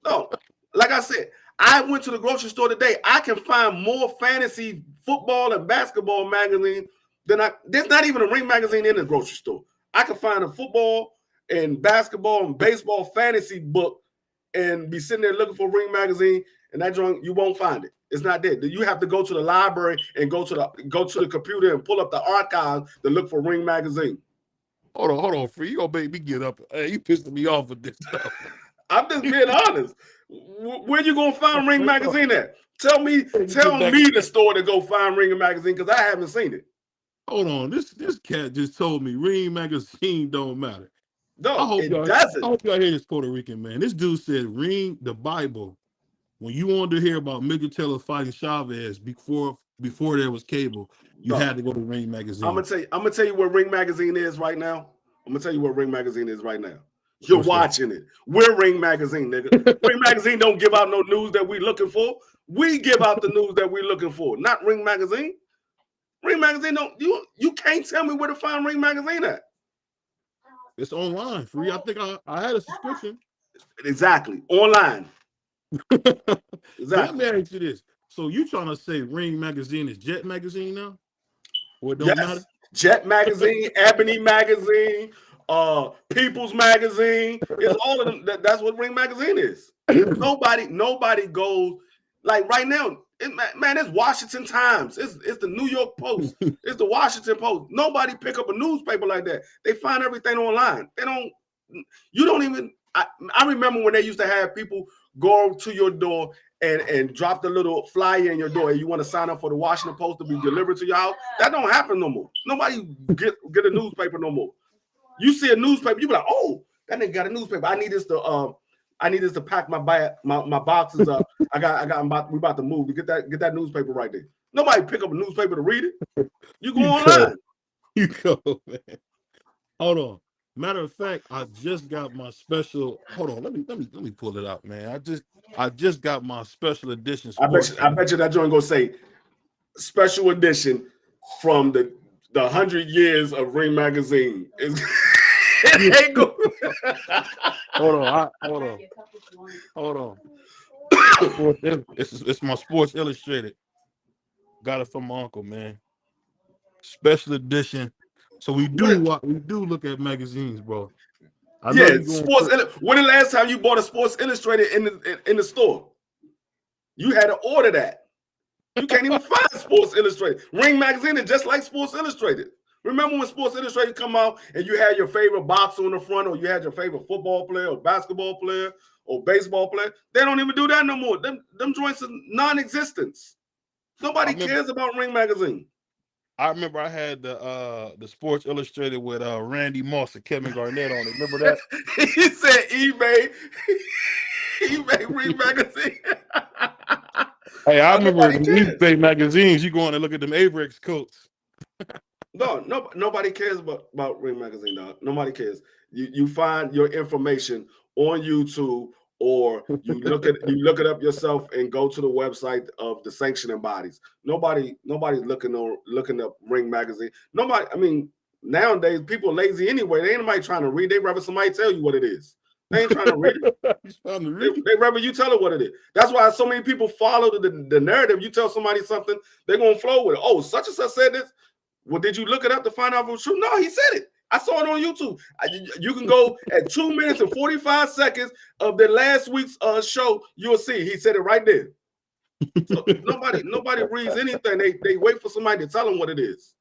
no, like I said, I went to the grocery store today. I can find more fantasy football and basketball magazine than there's not even a Ring magazine in the grocery store. I can find a football and basketball and baseball fantasy book and be sitting there looking for Ring magazine, and that joint, you won't find it. It's not there. You have to go to the library and go to the computer and pull up the archive to look for Ring magazine. Hold on, free. You gonna make me get up? Hey, you pissing me off with this stuff. I'm just being honest. Where you gonna find Ring magazine at? Tell me the store to go find Ring magazine because I haven't seen it. Hold on, this cat just told me Ring magazine don't matter. No, it doesn't. I hope y'all hear this Puerto Rican man. This dude said Ring the Bible. When you wanted to hear about Miguel Taylor fighting Chavez before there was cable, you had to go to Ring magazine. I'm gonna tell you where Ring magazine is right now. I'm gonna tell you where Ring magazine is right now. You're What's that? watching it. We're Ring Magazine, nigga. Ring Magazine don't give out no news that we looking for. We give out the news that we're looking for, not Ring Magazine. Ring Magazine don't you can't tell me where to find Ring Magazine at. It's online, free. I think I had a subscription. Exactly. Online. So let me Exactly. ask you this. So you trying to say Ring Magazine is Jet Magazine now? Or it don't matter? Yes. Jet Magazine, Ebony Magazine, People's Magazine. It's all of them. That's what Ring Magazine is. Nobody goes like right now. Man, it's Washington Times. It's the New York Post. It's the Washington Post. Nobody pick up a newspaper like that. They find everything online. They don't. You don't even. I remember when they used to have people go to your door and drop the little flyer in your door, and you want to sign up for the Washington Post to be delivered to your house. That don't happen no more. Nobody get a newspaper no more. You see a newspaper, you be like, oh, that nigga got a newspaper. I need this to pack my boxes up. We about to move. Get that newspaper right there. Nobody pick up a newspaper to read it. You go online. You go, man. Hold on. Matter of fact, I just got my special. Hold on, let me pull it out, man. I just got my special edition. I bet you that joint gonna say special edition from the 100 years of Ring Magazine. It ain't go. Hold on. It's my Sports Illustrated. Got it from my uncle, man. Special edition. So we do look at magazines, bro. Sports. When the last time you bought a Sports Illustrated in the store? You had to order that. You can't even find Sports Illustrated. Ring Magazine is just like Sports Illustrated. Remember when Sports Illustrated come out and you had your favorite boxer on the front, or you had your favorite football player or basketball player or baseball player? They don't even do that no more. Them joints are non-existence. Nobody cares about Ring Magazine. I remember I had the Sports Illustrated with Randy Moss and Kevin Garnett on it. Remember that? He said eBay Ring Magazine. Hey, I remember in eBay magazines, you go on and look at them Avrex coats. No, nobody cares about Ring Magazine, dog. Nobody cares. You find your information on YouTube, or you look it up yourself and go to the website of the sanctioning bodies. Nobody's looking up Ring Magazine. Nobody. I mean, nowadays people are lazy anyway. They ain't nobody trying to read. They rather somebody tell you what it is. They ain't trying to read it. They rather you tell it what it is. That's why so many people follow the narrative. You tell somebody something, they're gonna flow with it. Oh, such and such said this. Well, did you look it up to find out if it was true? No, he said it. I saw it on YouTube. You can go at 2 minutes and 45 seconds of the last week's show. You'll see he said it right there. So nobody reads anything. They wait for somebody to tell them what it is.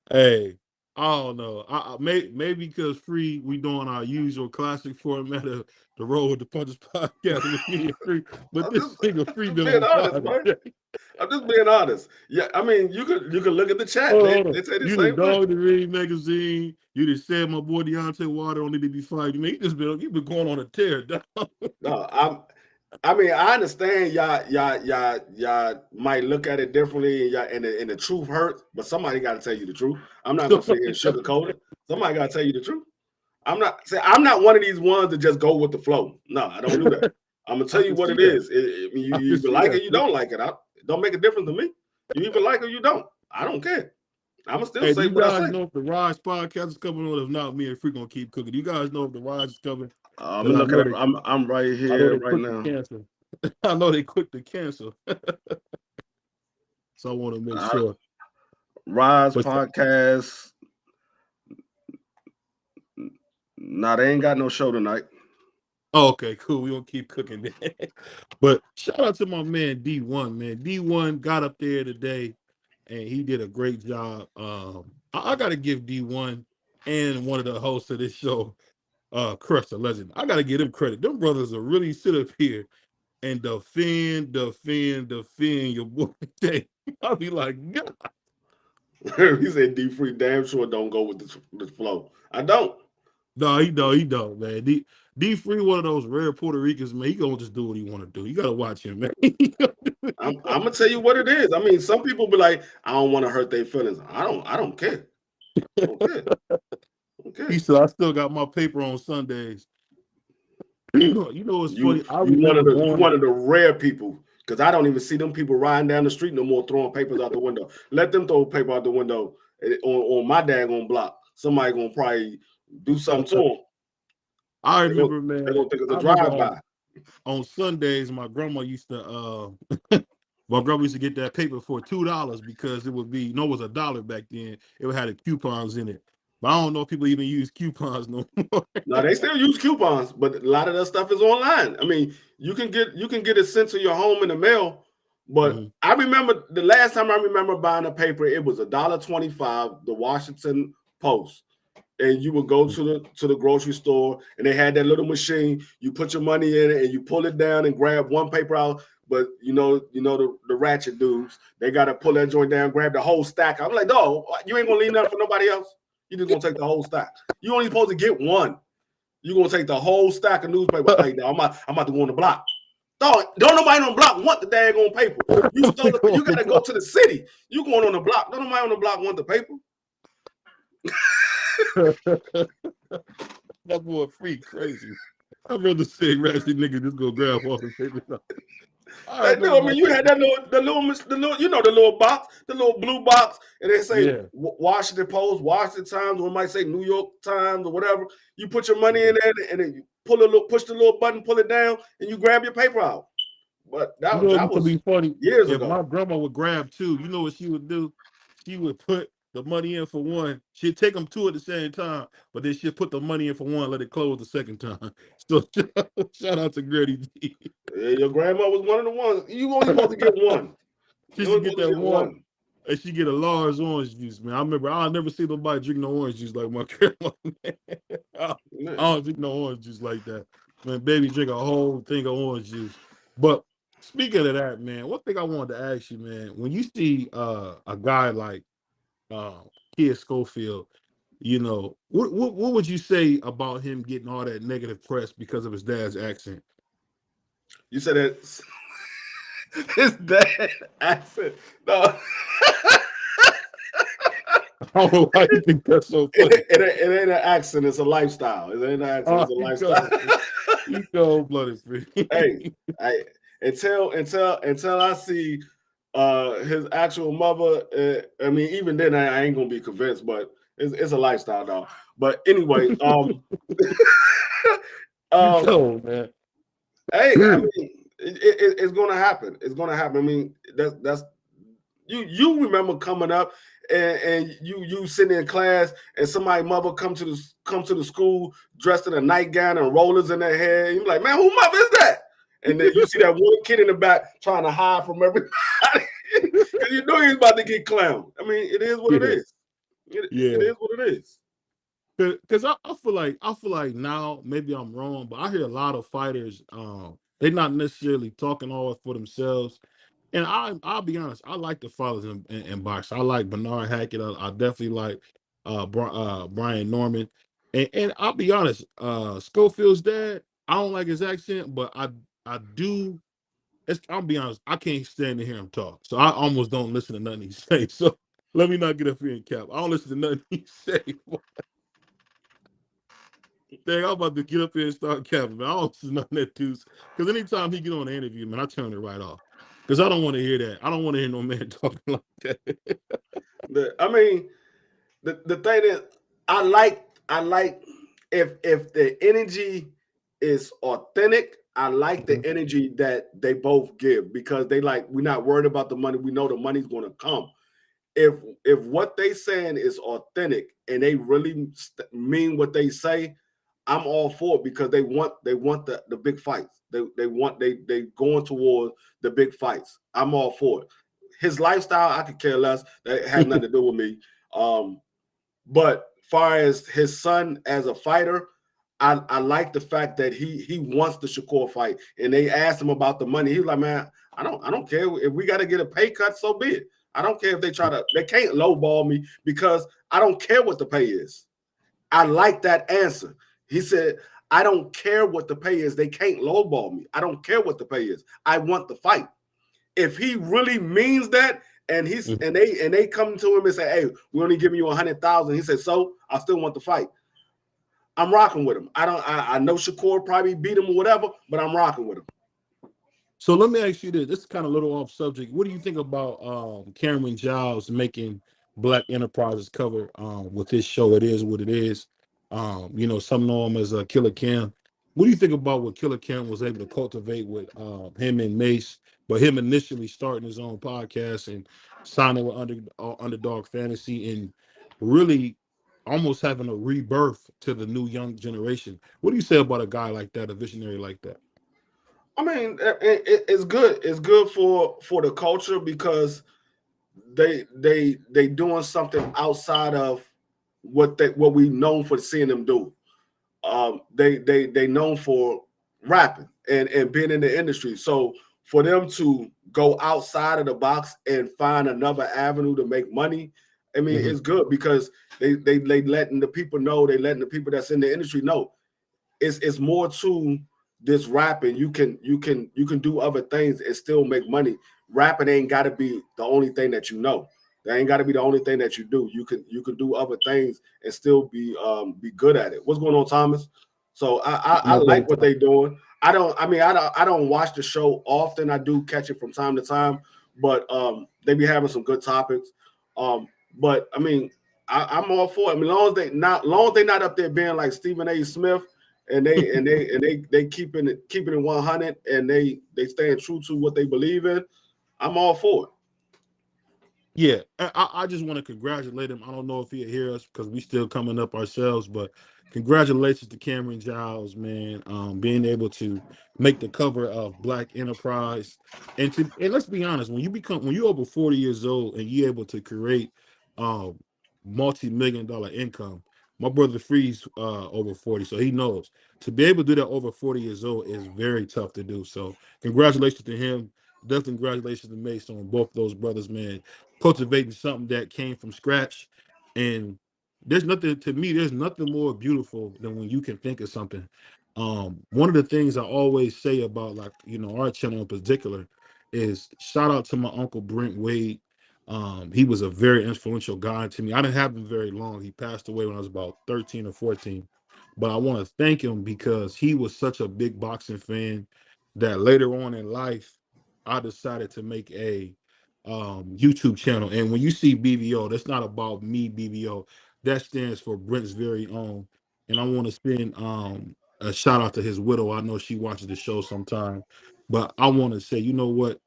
Hey, I don't know. Maybe because we doing our usual classic format of the Roll with the Punches podcast with me and Free, but this single Free been on. I'm just being honest. Yeah, I mean, you could look at the chat. They say the you same dog the Ring Magazine. You just said my boy Deontay Wilder don't need to be fighting. Man, you been going on a tear. No, I mean, I understand y'all might look at it differently, and the truth hurts, but somebody got to tell you the truth. I'm not gonna sit here and sugarcoat it. Somebody got to tell you the truth. I'm not one of these ones that just go with the flow. No, I don't do that. I'm gonna tell you what it is. You either like it, you don't like it. It don't make a difference to me. You either like it or you don't. I don't care. I'm gonna still say what I say. You guys know if the Rise podcast is coming on, if not, me and Free gonna keep cooking. You guys know if the Rise is coming. I'm right here right now. I know they quick to cancel. So I want to make sure. Rise podcast. Nah, they ain't got no show tonight. Oh, okay, cool. We gonna keep cooking. But shout out to my man D1, man. D1 got up there today and he did a great job. I gotta give D1 and one of the hosts of this show, Crush the Legend. I gotta give them credit. Them brothers are really sit up here and defend your boy. I'll be like, God. He said D-Free damn sure don't go with the flow. I don't. No, he don't, man. D-Free one of those rare Puerto Ricans, man. He gonna just do what he want to do. You gotta watch him, man. I'm gonna tell you what it is. I mean, some people be like, I don't want to hurt their feelings. I don't care. I don't care. Okay. He said, I still got my paper on Sundays. You know what's funny? I You one remember of the you going. one of the rare people, because I don't even see them people riding down the street no more throwing papers out the window. Let them throw paper out the window on my daggone block. Somebody gonna probably do something to them. I They gonna, remember, they man. gonna think it's I a remember drive by. on Sundays, my grandma used to my grandma used to get that paper for $2 because it would be, it was $1 back then. It would have the coupons in it. But I don't know if people even use coupons no more. No, they still use coupons, but a lot of that stuff is online. I mean, you can get it sent to your home in the mail. But Mhm. I remember the last time I remember buying a paper, it was $1.25, the Washington Post. And you would go to the grocery store, and they had that little machine. You put your money in it, and you pull it down and grab one paper out. But the ratchet dudes, they got to pull that joint down, grab the whole stack. I'm like, dog, you ain't gonna leave nothing for nobody else. You just gonna take the whole stack. You only supposed to get one. You gonna take the whole stack of newspaper. Hey, now I'm about to go on the block. Dog, don't nobody on the block want the daggone paper. You stole it. You got to go to the city. You going on the block. Don't nobody on the block want the paper. That boy freak crazy. I'd rather say ratchet nigga just go grab all the papers. I They do. remember I my mean, you had that little, the little box, the little blue box, and they say yeah. Washington Post, Washington Times, or it might say New York Times or whatever. You put your money in there, and then you push the little button, pull it down, and you grab your paper out. But You that know, that it could was be funny years if ago. my grandma would grab two. You know what she would do? She would put the money in for one. She'd take them two at the same time, but then she'd put the money in for one, let it close the second time. So shout out to Granny G. Yeah, your grandma was one of the ones. You only supposed to get one. She You should only get supposed that to get one, one. and she get a large orange juice, man. I remember I'll never see nobody drink no orange juice like my grandma. Man. I don't drink no orange juice like that. Man, baby drink a whole thing of orange juice. But speaking of that, man, one thing I wanted to ask you, man, when you see a guy like uh Kid Schofield, what would you say about him getting all that negative press because of his dad's accent? You said that his dad accent. No, I don't know why you think that's so funny. it ain't an accent. It's a lifestyle. It ain't an accent. Oh, It's a lifestyle. he cold blooded free. Hey, I until I see his actual mother. I mean, even then, I ain't gonna be convinced. But it's a lifestyle, though. But anyway, You um, cold, man. hey, I mean, it's gonna happen. It's gonna happen. I mean, that's you remember coming up and you sitting in class and somebody mother come to the school dressed in a nightgown and rollers in their hair. And you're like, man, who mother is that? And then you see that one kid in the back trying to hide from everybody because you know he's about to get clowned. I mean, it is what it Yeah, is. It yeah. is what it is. Because I feel like now maybe I'm wrong, but I hear a lot of fighters. They're not necessarily talking all for themselves. And I'll be honest, I like the fighters in boxing. I like Bernard Hackett. I definitely like Brian Norman. And I'll be honest, Schofield's dad. I don't like his accent, but I do. I'll be honest, I can't stand to hear him talk. So I almost don't listen to nothing he say. So let me not get up here and cap. I don't listen to nothing he say. Dang, I'm about to get up here and start capping, man. I don't listen to nothing that dude's. Because anytime he get on the interview, man, I turn it right off. Because I don't want to hear that. I don't want to hear no man talking like that. I mean, the thing is, I like if the energy is authentic. I like the Mhm, energy that they both give because they like we're not worried about the money. We know the money's going to come. If what they saying is authentic and they really mean what they say, I'm all for it because they want the big fights. They going towards the big fights. I'm all for it. His lifestyle, I could care less. That has nothing to do with me. But far as his son as a fighter, I like the fact that he wants the Shakur fight. And they asked him about the money. He was like, man, I don't care if we got to get a pay cut, so be it. I don't care if they can't lowball me because I don't care what the pay is. I like that answer. He said, I don't care what the pay is. They can't lowball me. I don't care what the pay is. I want the fight. If he really means that, and he's mhm. and they come to him and say, "Hey, we only giving you 100,000," he said, "So I still want the fight." I'm rocking with him. I know Shakur probably beat him or whatever, but I'm rocking with him. So let me ask you this. This is kind of a little off subject. What do you think about Cameron Giles making Black Enterprises cover with this show? It is what it is. Some know him as Killer Cam. What do you think about what Killer Cam was able to cultivate with him and Mace, but him initially starting his own podcast and signing with Underdog Fantasy and really almost having a rebirth to the new young generation? What do you say about a guy like that, a visionary like that? I mean, it's good. It's good for the culture because they doing something outside of what we known for seeing them do. They known for rapping and being in the industry. So for them to go outside of the box and find another avenue to make money, I mean, Mhm. it's good because they letting the people know, they letting the people that's in the industry know it's more to this rapping. You can do other things and still make money. Rapping ain't got to be the only thing that you know. That ain't got to be the only thing that you do. You can do other things and still be good at it. What's going on, Thomas? So I No like better what time. they doing. I don't watch the show often. I do catch it from time to time, but they be having some good topics. But I mean, I'm all for it. I mean, long as they not up there being like Stephen A. Smith and they keeping it 100 and they staying true to what they believe in. I'm all for it. Yeah, I just want to congratulate him. I don't know if he'll hear us because we still coming up ourselves, but congratulations to Cameron Giles, man, being able to make the cover of Black Enterprise. And let's be honest, when you're over 40 years old and you're able to create um multi-million dollar income, my brother Freeze over 40, so he knows to be able to do that over 40 years old is very tough to do. So congratulations to him. Definitely congratulations to Mace on both those brothers, man, cultivating something that came from scratch. And there's nothing more beautiful than when you can think of something. One of the things I always say about, like, our channel in particular is shout out to my uncle Brent Wade. He was a very influential guy to me. I didn't have him very long. He passed away when I was about 13 or 14. But I want to thank him because he was such a big boxing fan that later on in life I decided to make a YouTube channel. And when you see BVO, that's not about me, BVO. That stands for Brent's very own. And I want to spend a shout out to his widow. I know she watches the show sometime. But I want to say, you know what?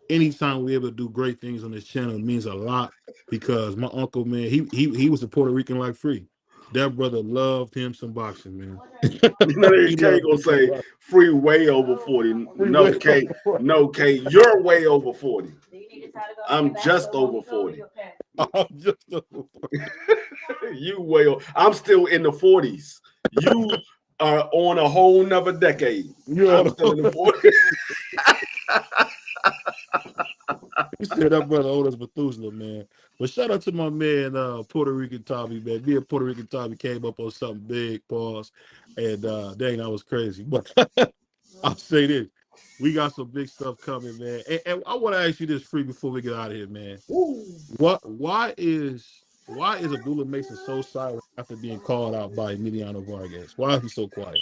Anytime we're able to do great things on this channel, it means a lot because my uncle, man, he was a Puerto Rican like Free. That brother loved him some boxing, man. You know, they He can't loved gonna him some say boxing. free way over 40. Free No, way K, no, K, you're way over 40. I'm just over 40. I'm just You way over. I'm still in the 40s. You are on a whole nother decade. you I'm know. still in the 40s. You said that brother old as Methuselah, man. But shout out to my man, Puerto Rican Tommy, man. Me and Puerto Rican Tommy came up on something big, pause. And dang, that was crazy. But I'll say this. We got some big stuff coming, man. And I want to ask you this free before we get out of here, man. Why is Abdullah Mason so silent after being called out by Emiliano Vargas? Why is he so quiet?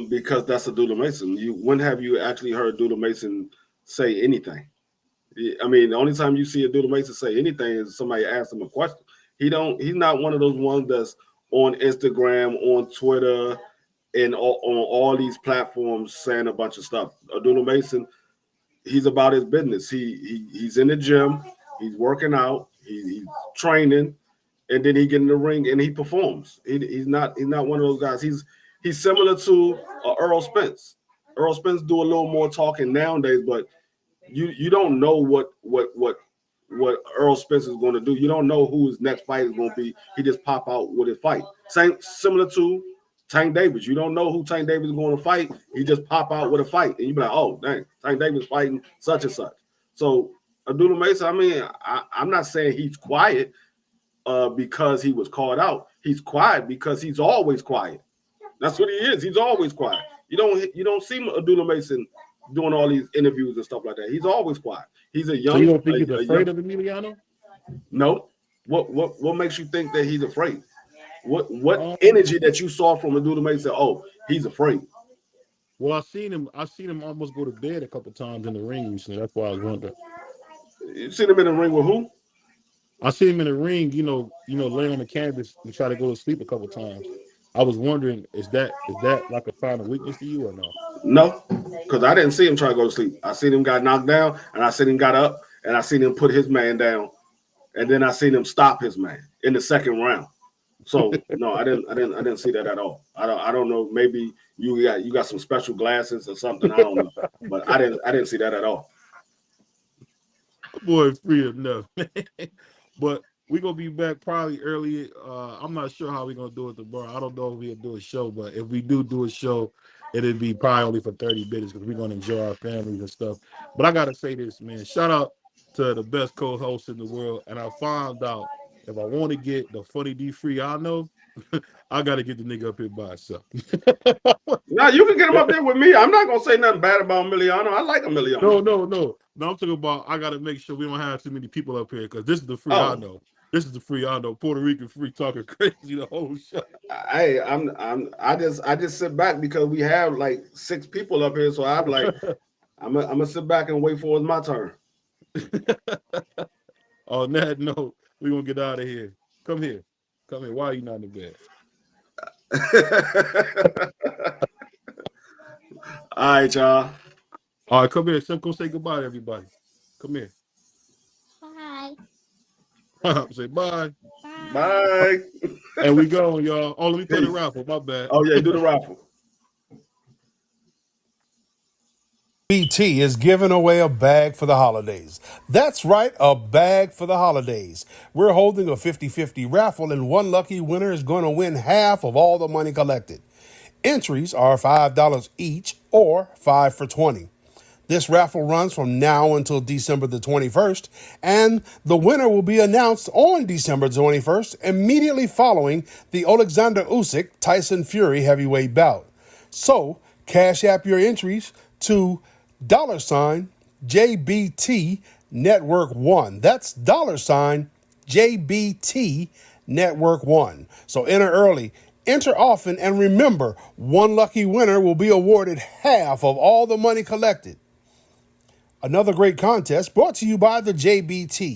Because that's a Doodle Mason. When have you actually heard Doodle Mason say anything? I mean, the only time you see a Doodle Mason say anything is somebody asks him a question. He's not one of those ones that's on Instagram, on Twitter, and on all these platforms saying a bunch of stuff. A Doodle Mason, he's about his business. He's in the gym, he's working out, he's training, and then he get in the ring and he performs. He's not one of those guys. He's similar to Earl Spence. Earl Spence do a little more talking nowadays, but you don't know what Earl Spence is going to do. You don't know who his next fight is going to be. He just pop out with his fight. Same similar to Tank Davis. You don't know who Tank Davis is going to fight. He just pop out with a fight, and you be like, oh dang, Tank Davis fighting such and such. So Abdullah Mesa, I mean, I'm not saying he's quiet because he was called out. He's quiet because he's always quiet. That's what he is. He's always quiet. You don't see Abdullah Mason doing all these interviews and stuff like that. He's always quiet. He's So you don't think he's a young. afraid of Emiliano? No. What makes you think that he's afraid? What Um, energy that you saw from a dude to make say, oh, he's afraid? well, I seen him almost go to bed a couple times in the ring recently. That's why I was wondering. You seen him in the ring with who? I seen him in the ring, lay on the canvas and try to go to sleep a couple times. I was wondering, is that like a sign of weakness to you or no? No, because I didn't see him try to go to sleep. I seen him got knocked down, and I seen him got up, and I seen him put his man down, and then I seen him stop his man in the second round. So no, I didn't see that at all. I don't know. Maybe you got some special glasses or something. I don't know, but I didn't see that at all. Boy, free enough. But we're gonna be back probably early. I'm not sure how we're gonna do it tomorrow. I don't know if we'll do a show, but if we do a show, it'll be probably only for 30 minutes because we're gonna enjoy our families and stuff. But I gotta say this, man. Shout out to the best co-host in the world. And I found out if I want to get the funny D free, I know I gotta get the nigga up here by himself. Now you can get him up there with me. I'm not gonna say nothing bad about Emiliano. I like Emiliano. No, no, no. No, I'm talking about I gotta make sure we don't have too many people up here because this is the free I Oh, know. This is the free I know. Puerto Rican free talking crazy the whole show. I just sit back because we have like 6 people up here, so I'm like I'm gonna sit back and wait for it's my turn. On that note, we're gonna get out of here. Come here. Come here. Why are you not in the bed? All right, y'all. All right, come here. Come say goodbye to everybody. Come here. Bye. Say bye. Bye. Bye. And we go, y'all. Oh, let me play the Peace. raffle. My bad. Oh yeah, do the raffle. BT is giving away a bag for the holidays. That's right, a bag for the holidays. We're holding a 50-50 raffle, and one lucky winner is going to win half of all the money collected. Entries are $5 each or 5 for 20. This raffle runs from now until December the 21st, and the winner will be announced on December 21st, immediately following the Alexander Usyk Tyson Fury heavyweight bout. So, cash app your entries to $JBT Network 1. That's $JBT Network 1. So enter early, enter often, and remember, one lucky winner will be awarded half of all the money collected. Another great contest brought to you by the JBT.